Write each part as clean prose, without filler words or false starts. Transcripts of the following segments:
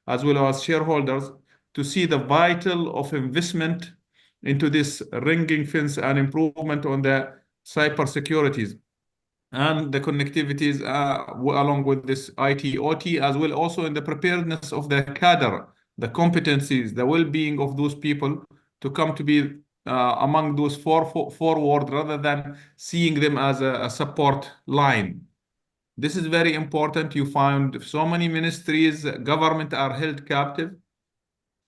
as well as shareholders to see the vital of investment into this ringing fence and improvement on the cybersecurities and the connectivities along with this IT, OT, as well also in the preparedness of the cadre, the competencies, the well-being of those people to come to be among those forward rather than seeing them as a support line. This is very important. You find so many ministries, government are held captive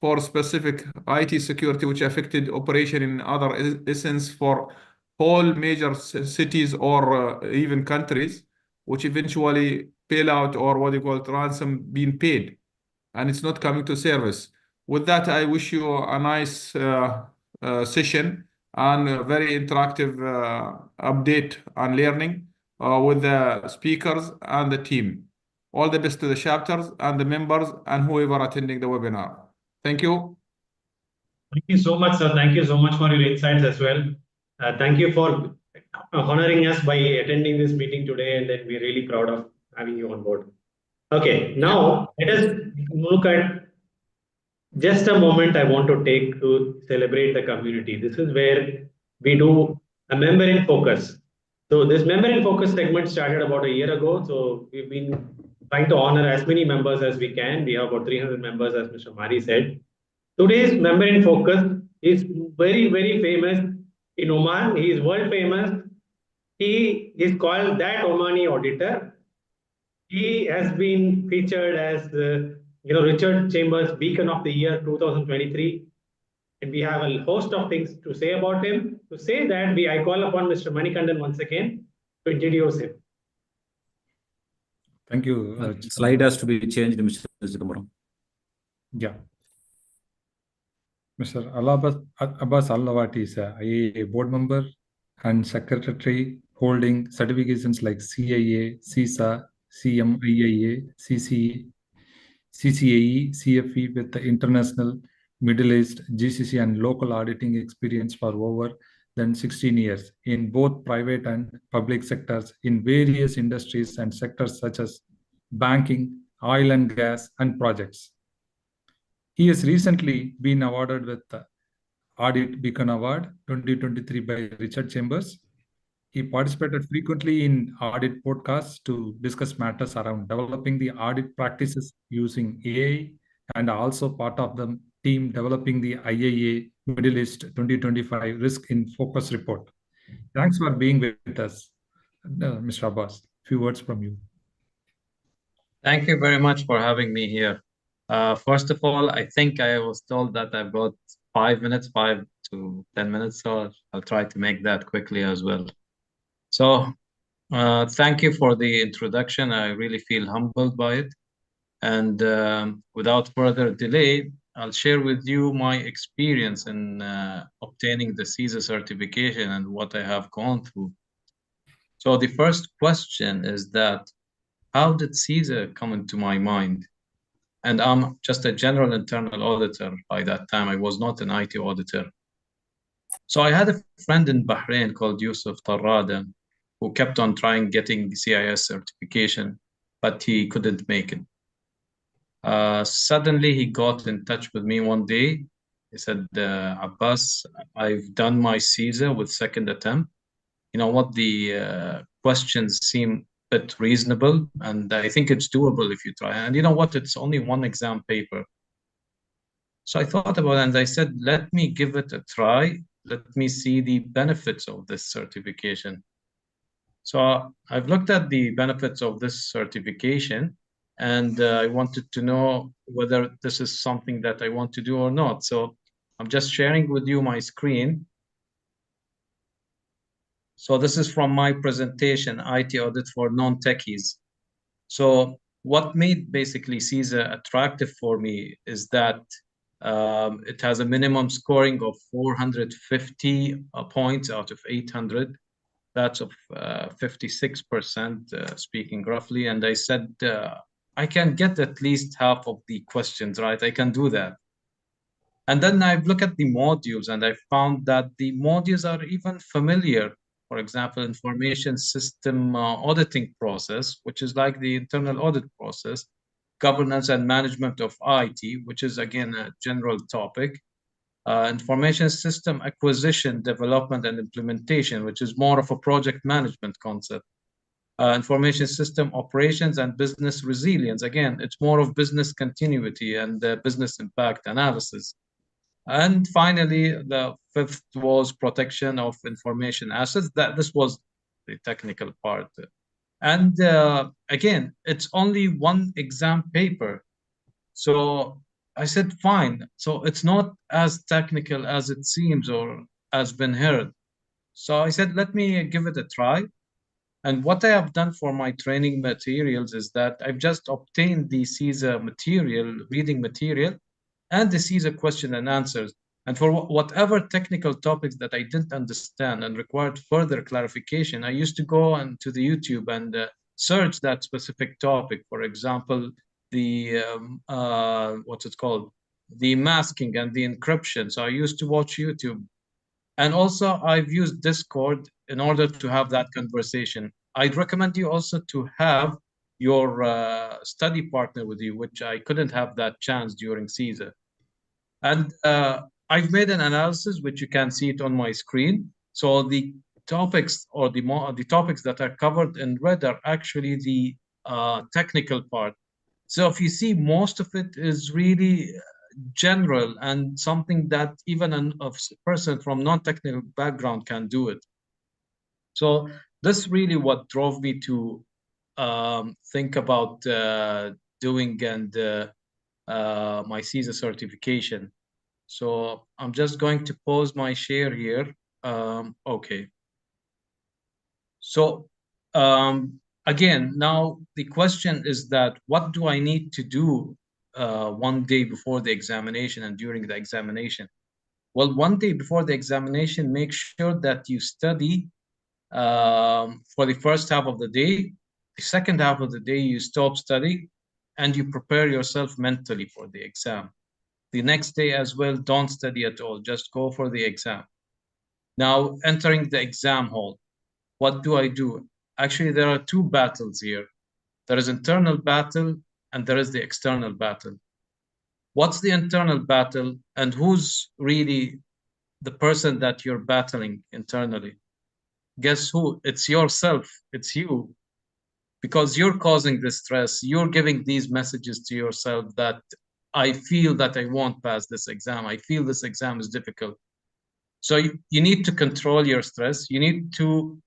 for specific IT security, which affected operation in other essence for whole major cities or even countries, which eventually bail out or what you call it, ransom being paid, and it's not coming to service. With that, I wish you a nice session and a very interactive update on learning with the speakers and the team. All the best to the chapters and the members and whoever attending the webinar. Thank you. Thank you so much, sir. Thank you so much for your insights as well. Thank you for honoring us by attending this meeting today, and then we're really proud of having you on board. Okay, now let us look at just a moment I want to take to celebrate the community. This is where we do a member in focus. So this member in focus segment started about a year ago. So we've been trying to honor as many members as we can. We have about 300 members, as Mr. Mari said. Today's member in focus is very, very famous in Oman. He is world famous. He is called that Omani auditor. He has been featured as Richard Chambers Beacon of the Year 2023. And we have a host of things to say about him. To say that, I call upon Mr. Manikandan once again to introduce him. Thank you. Slide has to be changed, Mr. Zikamaram. Yeah. Mr. Abbas Al-Lawati is a IAA board member and secretary holding certifications like CIA, CISA, CMIIA, CCAE, CFE with the international, Middle East, GCC and local auditing experience for over than 16 years in both private and public sectors in various industries and sectors such as banking, oil and gas and projects. He has recently been awarded with the Audit Beacon Award 2023 by Richard Chambers. He participated frequently in audit podcasts to discuss matters around developing the audit practices using AI and also part of the team developing the IAA Middle East 2025 Risk in Focus report. Thanks for being with us, Mr. Abbas. A few words from you. Thank you very much for having me here. First of all, I think I was told that I've got 5 minutes, 5 to 10 minutes, so I'll try to make that quickly as well. So thank you for the introduction. I really feel humbled by it. And without further delay, I'll share with you my experience in obtaining the CISA certification and what I have gone through. So the first question is that, how did CISA come into my mind? And I'm just a general internal auditor by that time. I was not an IT auditor. So I had a friend in Bahrain called Yusuf Tarrada, who kept on trying getting the CIS certification, but he couldn't make it. Suddenly, he got in touch with me one day. He said, Abbas, I've done my CISA with second attempt. You know what, the questions seem a bit reasonable, and I think it's doable if you try. And you know what, it's only one exam paper. So I thought about it, and I said, let me give it a try. Let me see the benefits of this certification. So I've looked at the benefits of this certification, and I wanted to know whether this is something that I want to do or not. So I'm just sharing with you my screen. So this is from my presentation, IT Audit for Non-Techies. So what made basically CISA attractive for me is that it has a minimum scoring of 450 points out of 800. That's of 56%, speaking roughly. And I said, I can get at least half of the questions, right? I can do that. And then I've looked at the modules, and I found that the modules are even familiar. For example, information system auditing process, which is like the internal audit process. governance and management of IT, which is again a general topic. Information system acquisition, development, and implementation, which is more of a project management concept. Information system operations and business resilience. Again, it's more of business continuity and business impact analysis. And finally, the fifth was protection of information assets. This was the technical part. And again, it's only one exam paper. So I said, fine. So it's not as technical as it seems or has been heard. So I said, let me give it a try. And what I have done for my training materials is that I've just obtained the CISA material, reading material, and the CISA question and answers. And for whatever technical topics that I didn't understand and required further clarification, I used to go onto the YouTube and search that specific topic. For example, the what's it called? The masking and the encryption. So I used to watch YouTube. And also I've used Discord in order to have that conversation. I'd recommend you also to have your study partner with you, which I couldn't have that chance during CISA. And I've made an analysis, which you can see it on my screen. So the topics or the topics that are covered in red are actually the technical part. So if you see, most of it is really general and something that even a person from non-technical background can do it. So this really what drove me to think about doing and my CISA certification. So I'm just going to pause my share here. Okay. So again, now the question is that what do I need to do one day before the examination and during the examination? Well, one day before the examination, make sure that you study for the first half of the day. The second half of the day, you stop studying and you prepare yourself mentally for the exam. The next day as well, don't study at all, just go for the exam. Now, entering the exam hall, what do I do? Actually, there are two battles here. There is internal battle and there is the external battle. What's the internal battle and who's really the person that you're battling internally? Guess who? It's yourself. It's you. Because you're causing the stress. You're giving these messages to yourself that I feel that I won't pass this exam. I feel this exam is difficult. So you need to control your stress. You need to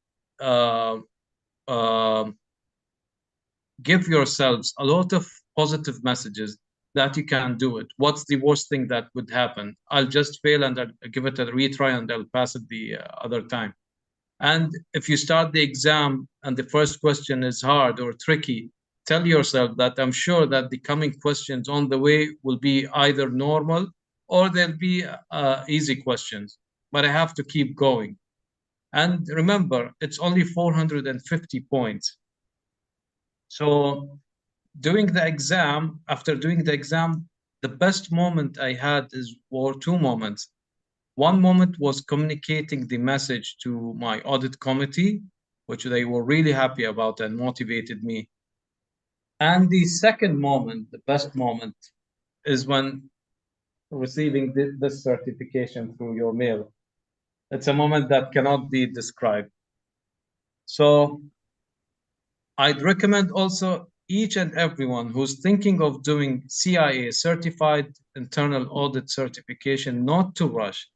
give yourselves a lot of positive messages that you can do it. What's the worst thing that would happen? I'll just fail and I'll give it a retry and I'll pass it the other time. And if you start the exam and the first question is hard or tricky, tell yourself that I'm sure that the coming questions on the way will be either normal or they'll be easy questions, but I have to keep going. And remember, it's only 450 points. So doing the exam, after doing the exam, the best moment I had were two moments. One moment was communicating the message to my audit committee, which they were really happy about and motivated me. And the second moment, the best moment, is when receiving this certification through your mail. It's a moment that cannot be described. So I'd recommend also each and everyone who's thinking of doing CIA, Certified Internal Audit Certification, not to rush,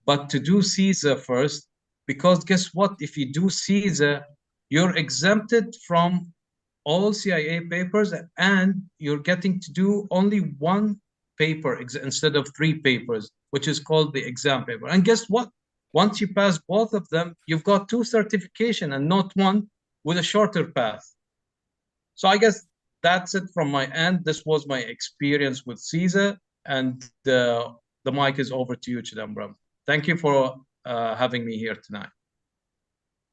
but to do CISA first, because guess what? If you do CISA, you're exempted from all CIA papers and you're getting to do only one paper instead of 3 papers, which is called the exam paper. And guess what? Once you pass both of them, you've got 2 certifications and not one with a shorter path. So I guess that's it from my end. This was my experience with CISA, and the mic is over to you, Chidambaram. Thank you for having me here tonight.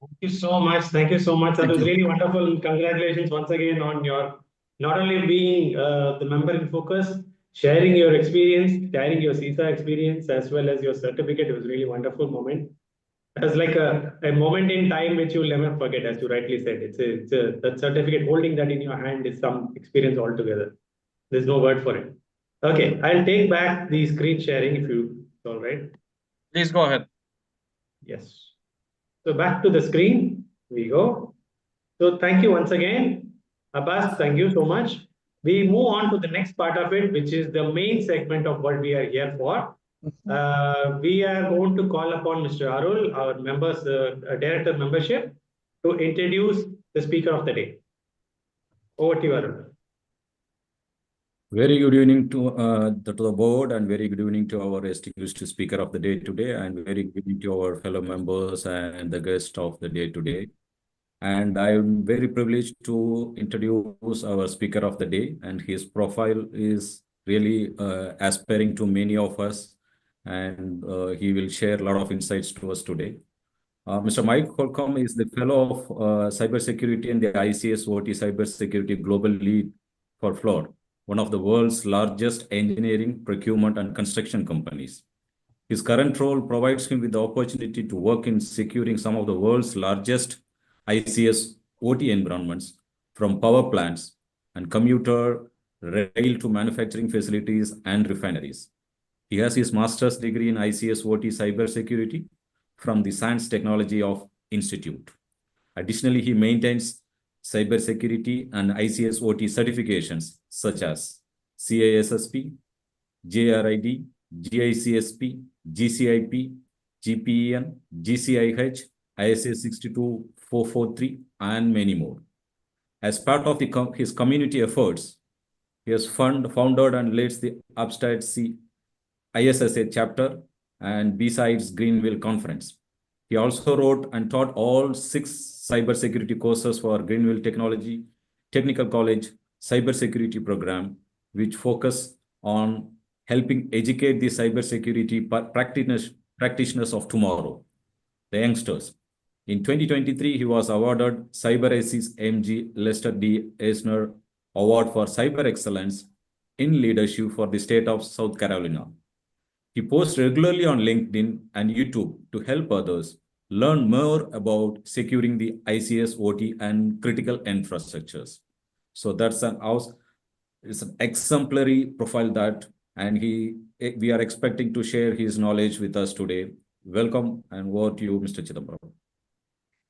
Thank you so much. Thank you so much. That was really wonderful. Congratulations once again on your not only being the member in focus, sharing your experience, sharing your CISA experience, as well as your certificate. It was really wonderful moment. It was like a moment in time which you'll never forget, as you rightly said. That certificate, holding that in your hand is some experience altogether. There's no word for it. Okay, I'll take back the screen sharing if you, it's all right. Please go ahead. Yes. So back to the screen we go. So thank you once again. Abbas, thank you so much. We move on to the next part of it, which is the main segment of what we are here for. We are going to call upon Mr. Arul, our members, director membership, to introduce the speaker of the day. Over to you, Arul. Very good evening to the board, and very good evening to our esteemed speaker of the day today, and very good evening to our fellow members and the guest of the day today. And I'm very privileged to introduce our speaker of the day, and his profile is really aspiring to many of us, and he will share a lot of insights to us today. Mr. Mike Holcomb is the fellow of cybersecurity and the ICS OT cybersecurity global lead for Fluor, one of the world's largest engineering, procurement, and construction companies. His current role provides him with the opportunity to work in securing some of the world's largest ICS OT environments, from power plants and commuter rail to manufacturing facilities and refineries. He has his master's degree in ICS OT cybersecurity from the Science Technology of Institute. Additionally, he maintains cybersecurity and ICS OT certifications such as CISSP, JRID, GICSP, GCIP, GPEN, GCIH, ISA 62443, and many more. As part of his community efforts, he has founded and leads the Upstate C ISSA chapter and B-Sides Greenville Conference. He also wrote and taught all 6 cybersecurity courses for Greenville Technical College Cybersecurity Program, which focus on helping educate the cybersecurity practitioners of tomorrow, the youngsters. In 2023, he was awarded CyberAC's MG Lester D. Eisner Award for Cyber Excellence in Leadership for the state of South Carolina. He posts regularly on LinkedIn and YouTube to help others learn more about securing the ICS, OT, and critical infrastructures. So that's it's an exemplary profile and we are expecting to share his knowledge with us today. Welcome, and over to you, Mr. Chidambaram.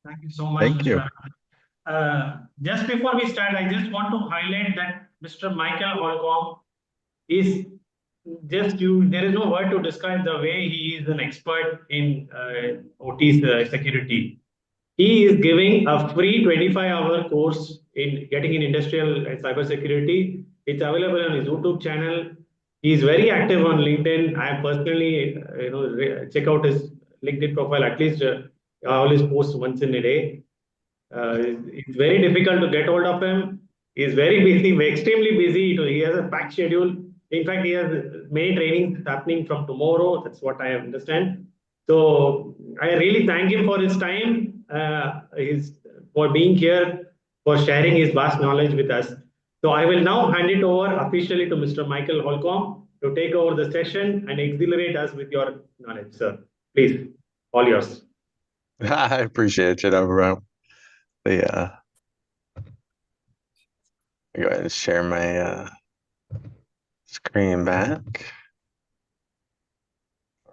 Thank you so much. Thank you. Just before we start, I just want to highlight that Mr. Michael Holcomb is there is no word to describe the way he is an expert in OT security. He is giving a free 25-hour course in getting in industrial and cybersecurity. It's available on his YouTube channel. He is very active on LinkedIn. I personally, check out his LinkedIn profile. At least I always post once in a day. It's very difficult to get hold of him. He's very busy, extremely busy. He has a packed schedule. In fact, he has many trainings happening from tomorrow. That's what I understand. So I really thank him for his time, for being here, for sharing his vast knowledge with us. So I will now hand it over officially to Mr. Michael Holcomb to take over the session and exhilarate us with your knowledge, sir. Please, all yours. I appreciate it, overall. Go ahead and share my screen back.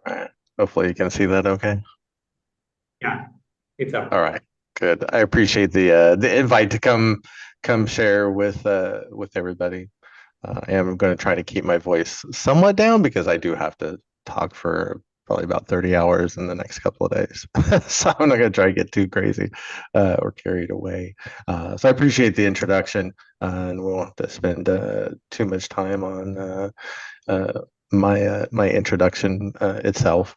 All right. Hopefully you can see that okay. Yeah, it's up. All right, good. I appreciate the invite to come share with everybody. I am going to try to keep my voice somewhat down because I do have to talk for probably about 30 hours in the next couple of days. So I'm not going to try to get too crazy or carried away. So I appreciate the introduction, and we won't have to spend too much time on my introduction itself.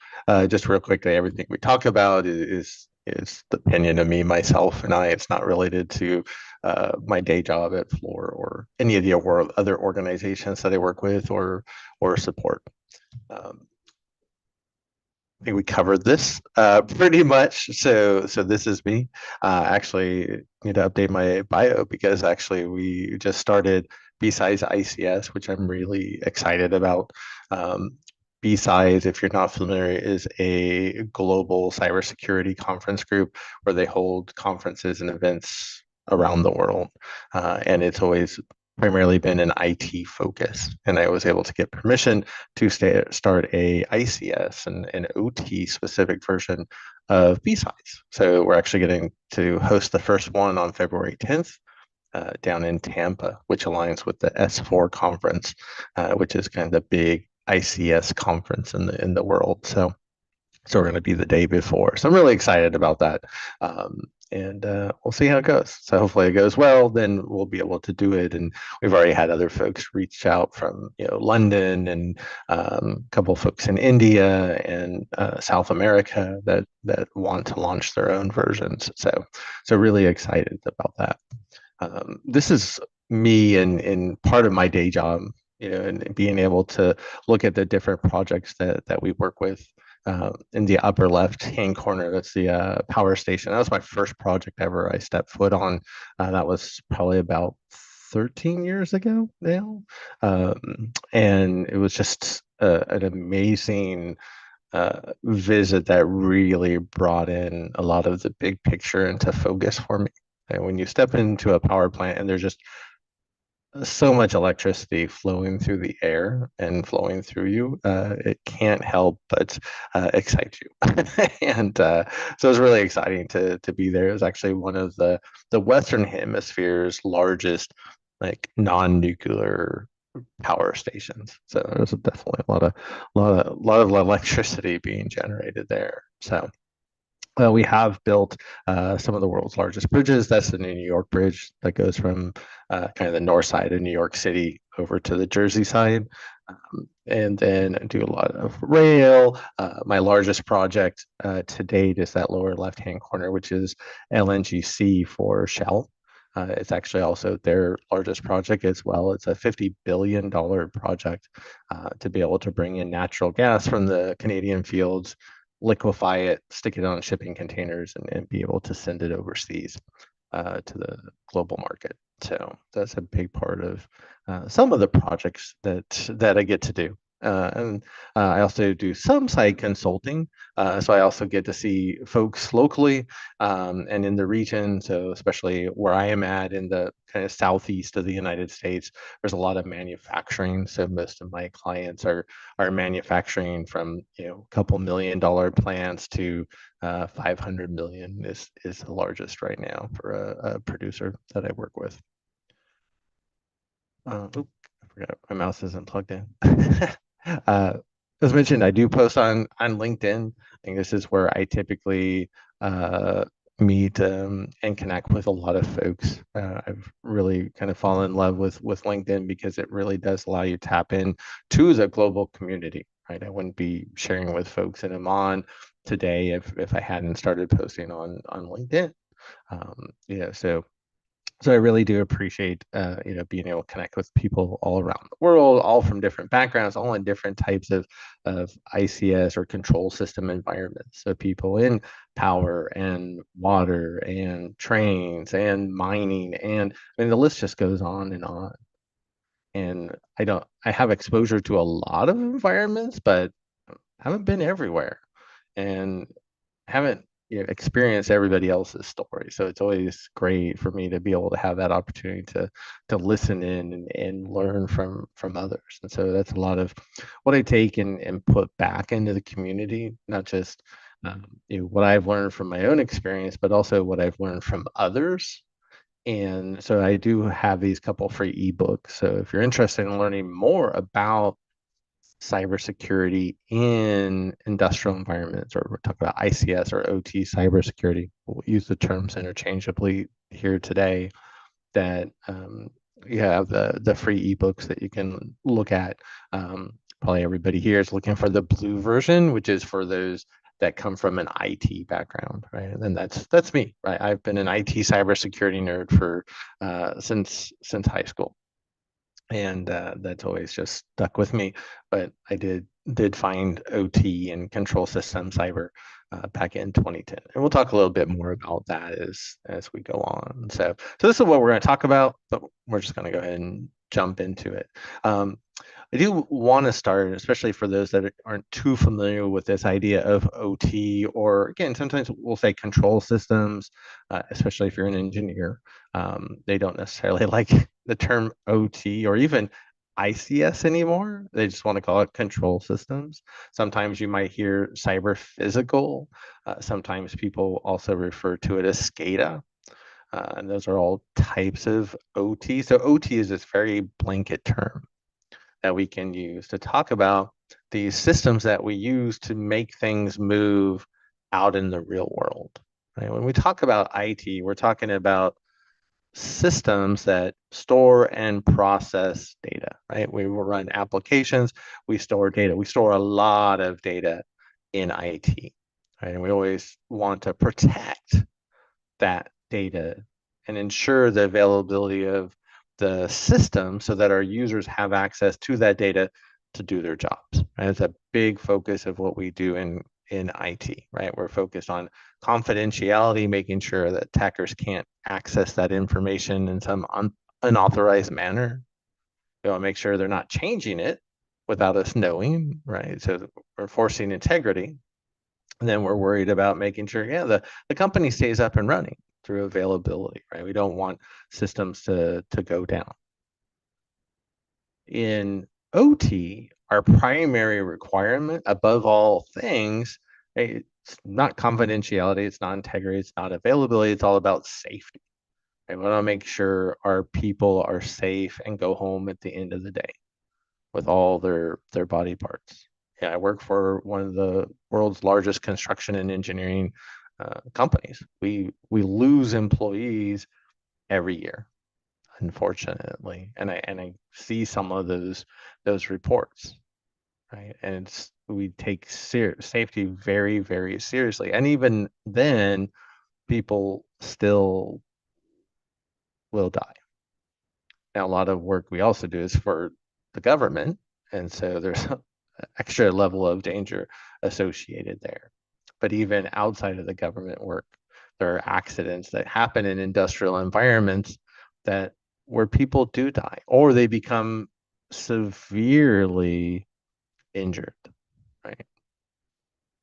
Just real quickly, everything we talk about is the opinion of me, myself, and I. It's not related to my day job at Fluor or any of the other organizations that I work with or support. I think we covered this pretty much. So this is me. Actually, need to update my bio because actually we just started B-Sides ICS, which I'm really excited about. B-Sides, if you're not familiar, is a global cybersecurity conference group where they hold conferences and events around the world. And it's always primarily been an IT focus, and I was able to get permission to start a ICS and an OT specific version of B-Sides. So we're actually getting to host the first one on February 10th. Down in Tampa, which aligns with the S4 conference, which is kind of the big ICS conference in the world. So we're going to be the day before. So I'm really excited about that. And we'll see how it goes. So hopefully it goes well, then we'll be able to do it. And we've already had other folks reach out from London and a couple of folks in India and South America that want to launch their own versions. So really excited about that. This is me in part of my day job, and being able to look at the different projects that we work with. In the upper left-hand corner, that's the power station. That was my first project ever I stepped foot on. That was probably about 13 years ago now. And it was just an amazing visit that really brought in a lot of the big picture into focus for me. And when you step into a power plant and there's just so much electricity flowing through the air and flowing through you, it can't help but excite you. And so it was really exciting to be there. It was actually one of the Western Hemisphere's largest non-nuclear power stations. So there's definitely a lot of electricity being generated there. So we have built some of the world's largest bridges. That's the New York Bridge that goes from kind of the north side of New York City over to the Jersey side. And then do a lot of rail. My largest project to date is that lower left-hand corner, which is LNGC for Shell. It's actually also their largest project as well. It's a $50 billion project to be able to bring in natural gas from the Canadian fields, liquefy it, stick it on shipping containers, and be able to send it overseas to the global market. So that's a big part of some of the projects that I get to do. And I also do some site consulting. So I also get to see folks locally and in the region. So especially where I am at in the kind of southeast of the United States, there's a lot of manufacturing. So most of my clients are manufacturing from a couple $1 million plants to 500 million is the largest right now for a producer that I work with. I forgot my mouse isn't plugged in. As mentioned, I do post on LinkedIn. I think this is where I typically meet and connect with a lot of folks. I've really kind of fallen in love with LinkedIn because it really does allow you to tap in to the global community, right? I wouldn't be sharing with folks in Oman today if I hadn't started posting on LinkedIn. So I really do appreciate, being able to connect with people all around the world, all from different backgrounds, all in different types of ICS or control system environments. So people in power and water and trains and mining, and I mean, the list just goes on and on. And I have exposure to a lot of environments, but I haven't been everywhere and haven't experience everybody else's story. So it's always great for me to be able to have that opportunity to listen in and learn from others. And so that's a lot of what I take and put back into the community, not just what I've learned from my own experience, but also what I've learned from others. And so I do have these couple free ebooks. So if you're interested in learning more about cybersecurity in industrial environments, or we're talking about ICS or OT cybersecurity, we'll use the terms interchangeably here today, that you have the free ebooks that you can look at. Probably everybody here is looking for the blue version, which is for those that come from an IT background, right? And then that's me, right? I've been an IT cybersecurity nerd for since high school. And that's always just stuck with me. But I did find OT and control system cyber back in 2010, and we'll talk a little bit more about that as we go on. So this is what we're going to talk about, but we're just going to go ahead and jump into it. I do want to start, especially for those that aren't too familiar with this idea of OT, or again, sometimes we'll say control systems, especially if you're an engineer. They don't necessarily like the term OT or even ICS anymore. They just want to call it control systems. Sometimes you might hear cyber physical. Sometimes people also refer to it as SCADA. And those are all types of OT. So OT is this very blanket term that we can use to talk about these systems that we use to make things move out in the real world. Right? When we talk about IT, we're talking about systems that store and process data, right? We will run applications, we store data. We store a lot of data in IT, right? And we always want to protect that data and ensure the availability of the system so that our users have access to that data to do their jobs. Right? It's a big focus of what we do in IT, right? We're focused on confidentiality, making sure that attackers can't access that information in some unauthorized manner. We want to make sure they're not changing it without us knowing, right? So we're forcing integrity. And then we're worried about making sure, yeah, the company stays up and running through availability, right? We don't want systems to go down. In OT, our primary requirement above all things, it's not confidentiality, it's not integrity, it's not availability, it's all about safety. Right? We want to make sure our people are safe and go home at the end of the day with all their body parts. Yeah, I work for one of the world's largest construction and engineering companies. We lose employees every year, unfortunately, and I see some of those reports, right? And we take safety very, very seriously, and even then, people still will die. Now, a lot of work we also do is for the government, and so there's an extra level of danger associated there. But even outside of the government work, there are accidents that happen in industrial environments that where people do die or they become severely injured, right?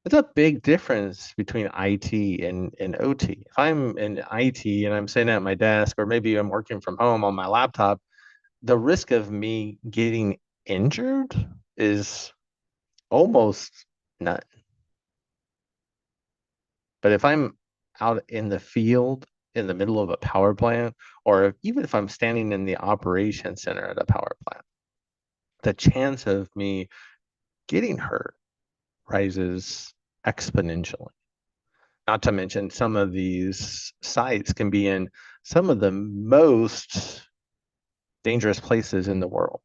It's a big difference between IT and OT. If I'm in IT and I'm sitting at my desk, or maybe I'm working from home on my laptop, the risk of me getting injured is almost none. But if I'm out in the field in the middle of a power plant, or even if I'm standing in the operation center at a power plant, the chance of me getting hurt rises exponentially. Not to mention some of these sites can be in some of the most dangerous places in the world.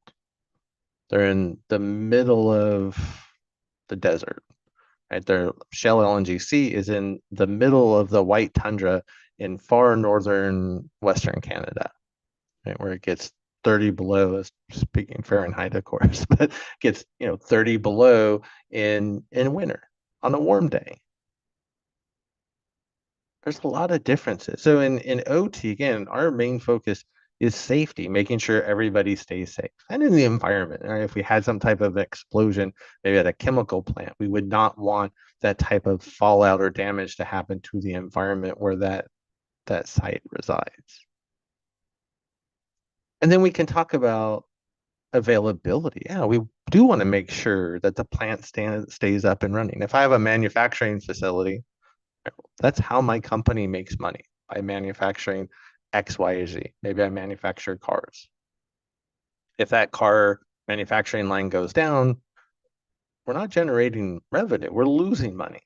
They're in the middle of the desert, right? Their Shell LNGC is in the middle of the white tundra in far northern Western Canada, right? Where it gets 30 below, speaking Fahrenheit, of course, but gets 30 below in winter on a warm day. There's a lot of differences. So in OT, again, our main focus is safety, making sure everybody stays safe, and in the environment. Right? If we had some type of explosion, maybe at a chemical plant, we would not want that type of fallout or damage to happen to the environment where that site resides. And then we can talk about availability. Yeah, we do want to make sure that the plant stays up and running. If I have a manufacturing facility, that's how my company makes money, by manufacturing X, Y, or Z. Maybe I manufacture cars. If that car manufacturing line goes down, we're not generating revenue, we're losing money.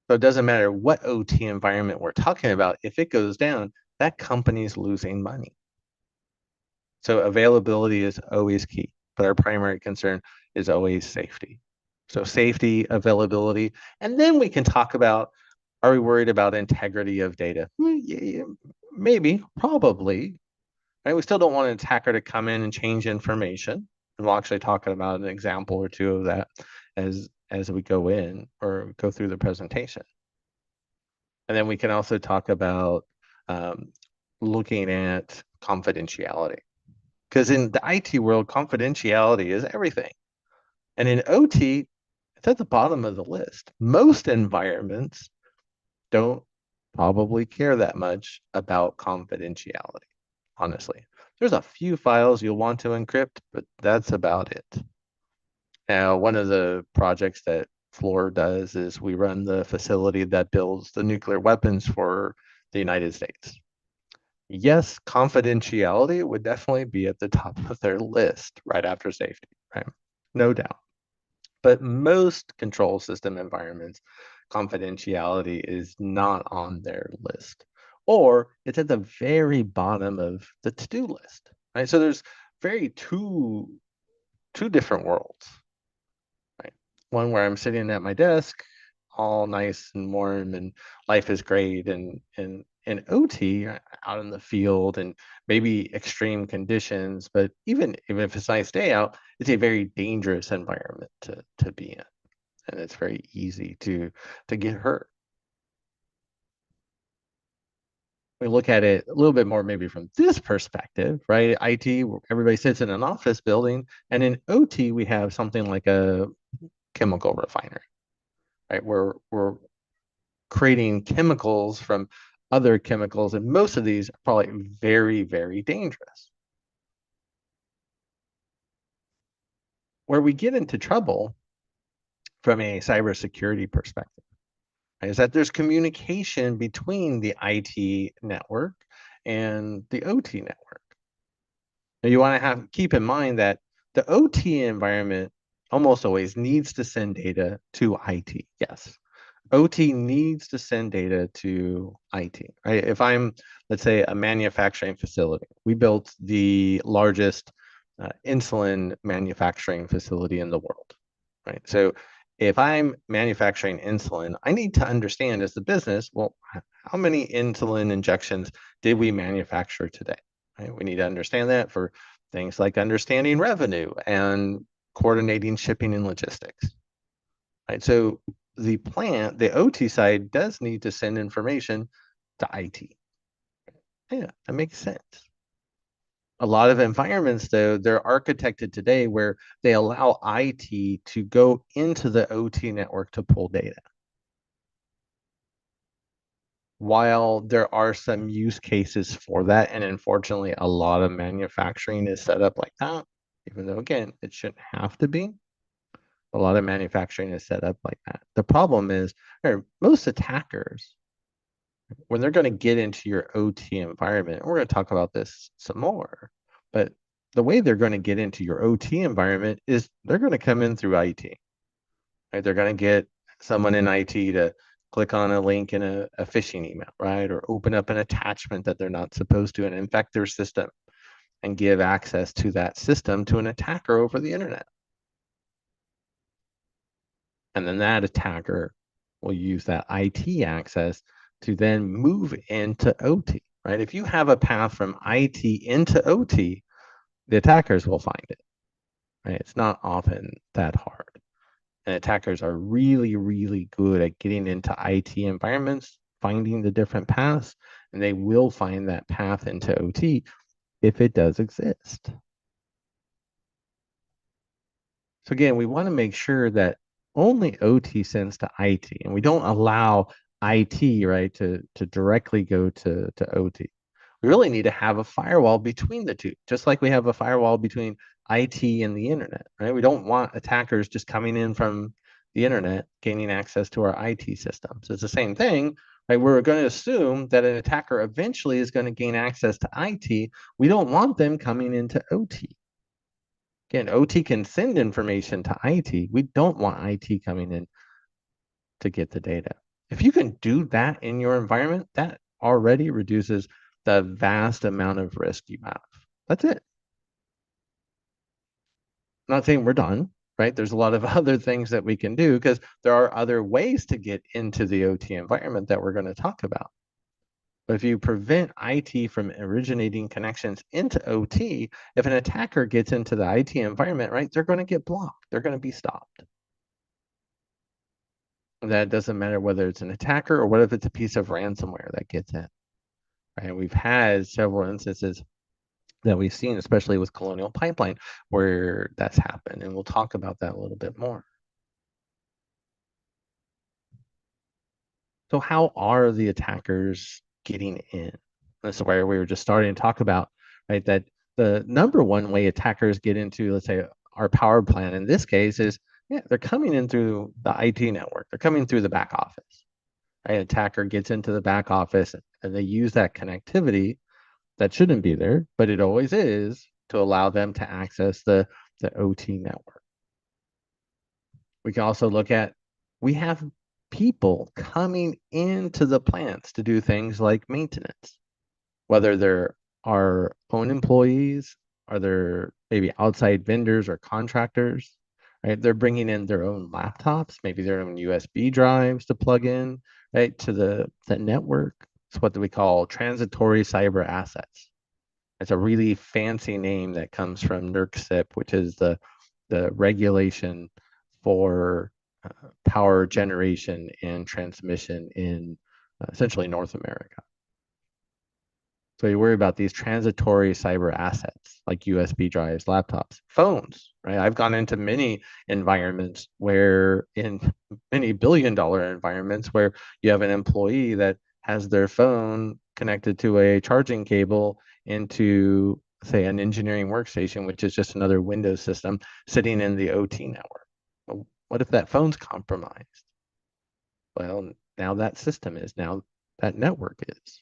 So it doesn't matter what OT environment we're talking about, if it goes down, that company's losing money. So availability is always key, but our primary concern is always safety. So safety, availability, and then we can talk about, are we worried about integrity of data? Yeah, maybe, probably. Right? We still don't want an attacker to come in and change information. And we'll actually talk about an example or two of that as we go in or go through the presentation. And then we can also talk about looking at confidentiality. Because in the IT world, confidentiality is everything. And in OT, it's at the bottom of the list. Most environments don't probably care that much about confidentiality. honestly. There's a few files you'll want to encrypt, but that's about it. Now, one of the projects that Fluor does is we run the facility that builds the nuclear weapons for the United States. Yes, confidentiality would definitely be at the top of their list right after safety, right? No doubt. But most control system environments, confidentiality is not on their list, or it's at the very bottom of the to-do list, right? So there's two different worlds, right? One where I'm sitting at my desk, all nice and warm, and life is great, and OT out in the field, and maybe extreme conditions, but even if it's a nice day out, it's a very dangerous environment to be in, and it's very easy to get hurt. We look at it a little bit more maybe from this perspective, right? IT, everybody sits in an office building, and in OT we have something like a chemical refinery, right? We're creating chemicals from other chemicals, and most of these are probably very, very dangerous. Where we get into trouble from a cybersecurity perspective is that there's communication between the IT network and the OT network. Now you want to keep in mind that the OT environment almost always needs to send data to IT. Yes, OT needs to send data to IT, right? If I'm, let's say, a manufacturing facility, we built the largest insulin manufacturing facility in the world, right? So if I'm manufacturing insulin, I need to understand as the business, well, how many insulin injections did we manufacture today, right? We need to understand that for things like understanding revenue and coordinating shipping and logistics, right? So the plant, the OT side does need to send information to IT. Yeah, that makes sense. A lot of environments, though, they're architected today where they allow IT to go into the OT network to pull data. While there are some use cases for that, and unfortunately, a lot of manufacturing is set up like that, even though, again, it shouldn't have to be. A lot of manufacturing is set up like that. The problem is, most attackers, when they're going to get into your OT environment, and we're going to talk about this some more, but the way they're going to get into your OT environment is they're going to come in through IT. Right? They're going to get someone in IT to click on a link in a phishing email, right? Or open up an attachment that they're not supposed to and infect their system and give access to that system to an attacker over the internet. And then that attacker will use that IT access to then move into OT, right? If you have a path from IT into OT, the attackers will find it, right? It's not often that hard. And attackers are really, really good at getting into IT environments, finding the different paths, and they will find that path into OT if it does exist. So again, we want to make sure that only OT sends to IT, and we don't allow IT, right, to directly go to OT. We really need to have a firewall between the two, just like we have a firewall between IT and the internet, right? We don't want attackers just coming in from the internet, gaining access to our IT systems. It's the same thing, right? We're going to assume that an attacker eventually is going to gain access to IT. We don't want them coming into OT. Again, OT can send information to IT. We don't want IT coming in to get the data. If you can do that in your environment, that already reduces the vast amount of risk you have. That's it. I'm not saying we're done, right? There's a lot of other things that we can do because there are other ways to get into the OT environment that we're going to talk about. But if you prevent IT from originating connections into OT, if an attacker gets into the IT environment, right, they're going to get blocked. They're going to be stopped. And that doesn't matter whether it's an attacker or what if it's a piece of ransomware that gets in. Right? We've had several instances that we've seen, especially with Colonial Pipeline, where that's happened. And we'll talk about that a little bit more. So how are the attackers getting in? This is where we were just starting to talk about right? That the number one way attackers get into, let's say, our power plant in this case is, yeah, they're coming in through the IT network. They're coming through the back office. Right? Attacker gets into the back office and they use that connectivity that shouldn't be there, but it always is, to allow them to access the OT network. We can also look at, we have people coming into the plants to do things like maintenance, whether they're our own employees, or they're maybe outside vendors or contractors, right? They're bringing in their own laptops, maybe their own USB drives to plug in, right, to the network. It's what we call transitory cyber assets. It's a really fancy name that comes from NERC, which is the regulation for power generation and transmission in essentially North America. So you worry about these transitory cyber assets like USB drives, laptops, phones, right? I've gone into many environments where, in many billion-dollar environments, where you have an employee that has their phone connected to a charging cable into, say, an engineering workstation, which is just another Windows system sitting in the OT network. Well, what if that phone's compromised? Well, now that system is, now that network is.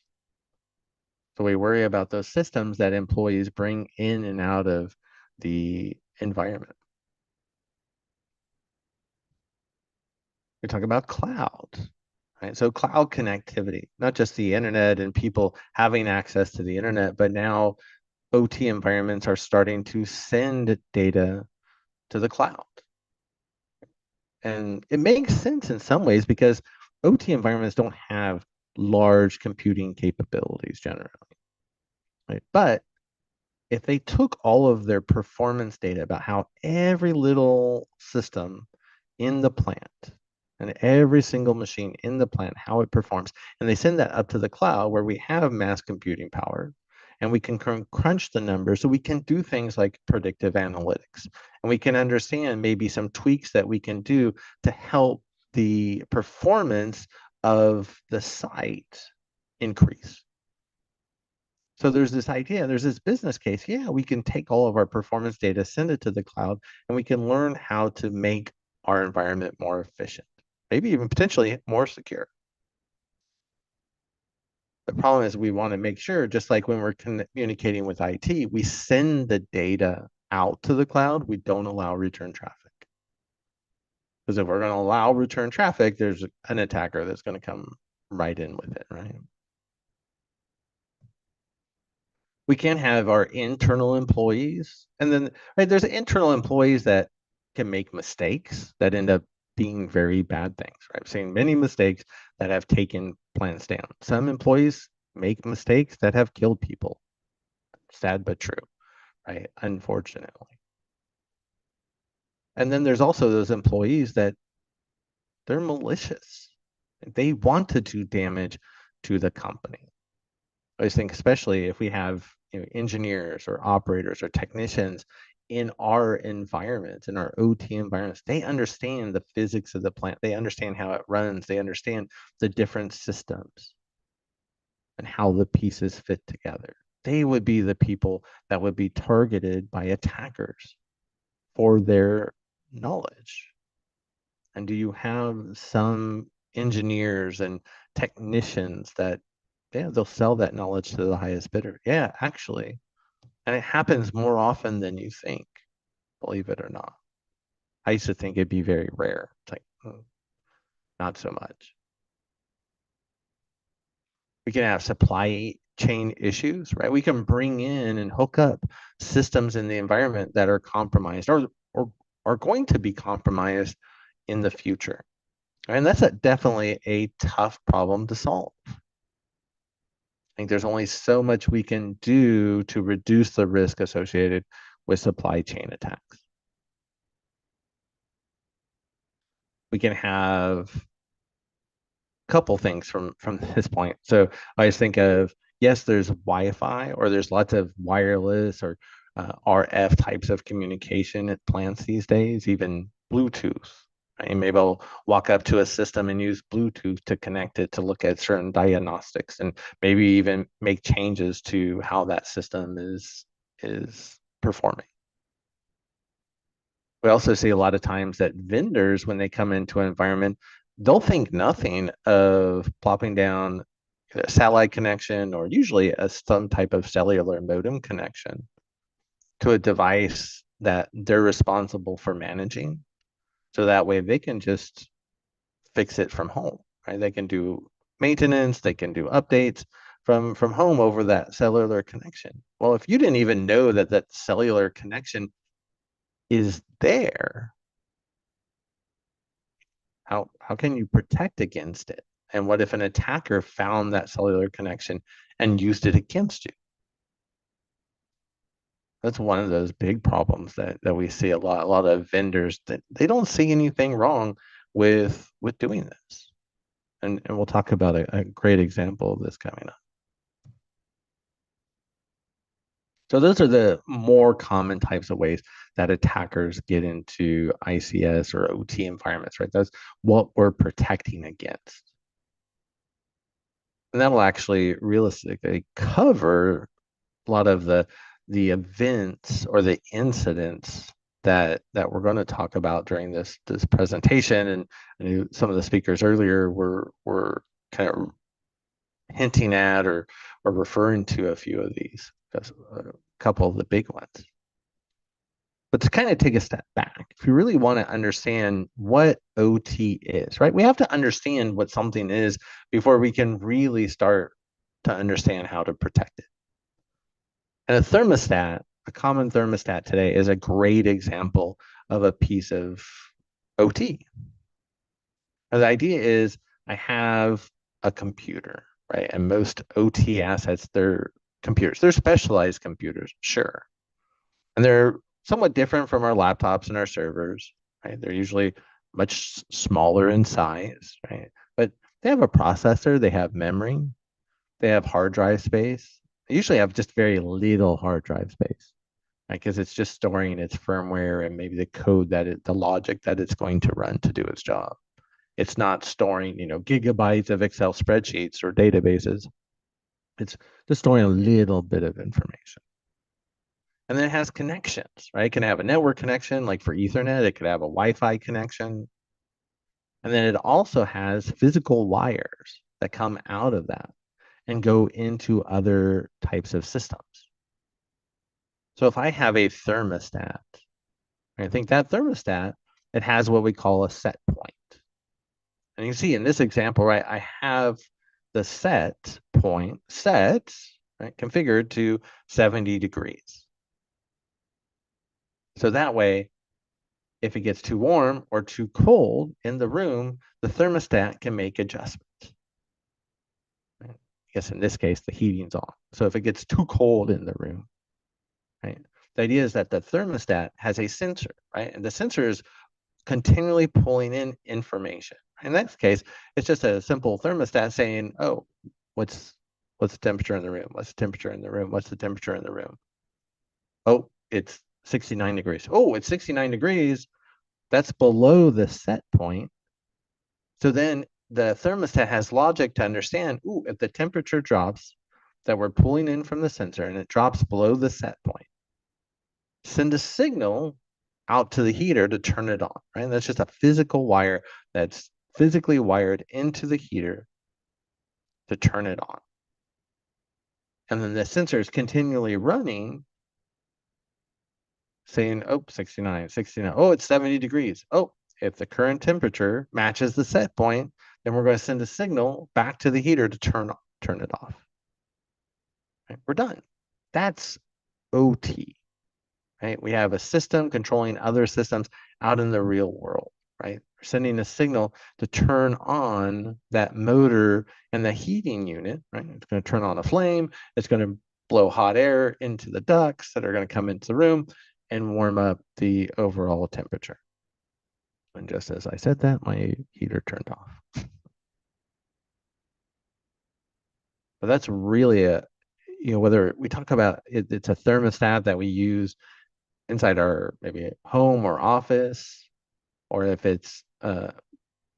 So we worry about those systems that employees bring in and out of the environment. We talk about cloud, right? So cloud connectivity, not just the internet and people having access to the internet, but now OT environments are starting to send data to the cloud. And it makes sense in some ways, because OT environments don't have large computing capabilities generally. Right? But if they took all of their performance data about how every little system in the plant and every single machine in the plant, how it performs, and they send that up to the cloud where we have mass computing power, and we can crunch the numbers, so we can do things like predictive analytics, and we can understand maybe some tweaks that we can do to help the performance of the site increase. So there's this idea, there's this business case. Yeah, we can take all of our performance data, send it to the cloud, and we can learn how to make our environment more efficient, maybe even potentially more secure. The problem is we want to make sure, just like when we're communicating with IT, we send the data out to the cloud. We don't allow return traffic. Because if we're going to allow return traffic, there's an attacker that's going to come right in with it, right? We can't have our internal employees, and then, right, there's internal employees that can make mistakes that end up being very bad things, right? I've seen many mistakes that have taken plants down. Some employees make mistakes that have killed people. Sad but true, right? Unfortunately. And then there's also those employees that they're malicious. They want to do damage to the company. I just think, especially if we have, you know, engineers or operators or technicians in our environments, in our OT environments, they understand the physics of the plant. They understand how it runs. They understand the different systems and how the pieces fit together. They would be the people that would be targeted by attackers for their knowledge. And do you have some engineers and technicians that, yeah, they'll sell that knowledge to the highest bidder? Yeah, actually. And it happens more often than you think, believe it or not. I used to think it'd be very rare. It's like, not so much. We can have supply chain issues, right? We can bring in and hook up systems in the environment that are compromised, or are going to be compromised in the future. And that's definitely a tough problem to solve. I think there's only so much we can do to reduce the risk associated with supply chain attacks. We can have a couple things from this point. So I just think of, yes, there's Wi-Fi, or there's lots of wireless or RF types of communication at plants these days, even Bluetooth. Right? Maybe I'll walk up to a system and use Bluetooth to connect it to look at certain diagnostics and maybe even make changes to how that system is performing. We also see a lot of times that vendors, when they come into an environment, they'll think nothing of plopping down a satellite connection or usually some type of cellular modem connection to a device that they're responsible for managing. So that way they can just fix it from home, right? They can do maintenance, they can do updates from home over that cellular connection. Well, if you didn't even know that that cellular connection is there, how can you protect against it? And what if an attacker found that cellular connection and used it against you? That's one of those big problems that we see a lot of vendors that they don't see anything wrong with doing this. And we'll talk about a great example of this coming up. So those are the more common types of ways that attackers get into ICS or OT environments, right? That's what we're protecting against. And that'll actually realistically cover a lot of the events or the incidents that we're going to talk about during this presentation. And I knew some of the speakers earlier were kind of hinting at or referring to a few of these, a couple of the big ones. But to kind of take a step back, if you really want to understand what OT is, right? We have to understand what something is before we can really start to understand how to protect it. And a thermostat, a common thermostat today, is a great example of a piece of OT. And the idea is I have a computer, right? And most OT assets, they're computers. They're specialized computers, sure. And they're somewhat different from our laptops and our servers, right? They're usually much smaller in size, right? But they have a processor, they have memory, they have hard drive space. They usually have just very little hard drive space, right? Because it's just storing its firmware and maybe the code the logic that it's going to run to do its job. It's not storing, gigabytes of Excel spreadsheets or databases. It's just storing a little bit of information. And then it has connections, right? It can have a network connection, like for Ethernet. It could have a Wi-Fi connection. And then it also has physical wires that come out of that and go into other types of systems. So if I have a thermostat, I think that thermostat, it has what we call a set point. And you can see in this example, right, I have the set point right, configured to 70 degrees. So that way, if it gets too warm or too cold in the room, the thermostat can make adjustments. Right? I guess in this case, the heating's on. So if it gets too cold in the room, right? The idea is that the thermostat has a sensor, right? And the sensor is continually pulling in information. In that case, it's just a simple thermostat saying, oh, what's the temperature in the room? What's the temperature in the room? What's the temperature in the room? Oh, it's 69 degrees. Oh, it's 69 degrees. That's below the set point. So then the thermostat has logic to understand, ooh, if the temperature drops that we're pulling in from the sensor and it drops below the set point, send a signal out to the heater to turn it on, right? And that's just a physical wire that's physically wired into the heater to turn it on. And then the sensor is continually running, saying, oh, 69, 69. Oh, it's 70 degrees. Oh, if the current temperature matches the set point, then we're going to send a signal back to the heater to turn it off. Right? We're done. That's OT. Right? We have a system controlling other systems out in the real world, right? We're sending a signal to turn on that motor and the heating unit, right? It's going to turn on a flame. It's going to blow hot air into the ducts that are going to come into the room and warm up the overall temperature. And just as I said that, my heater turned off. But that's really whether we talk about it's a thermostat that we use inside our maybe home or office, or if it's when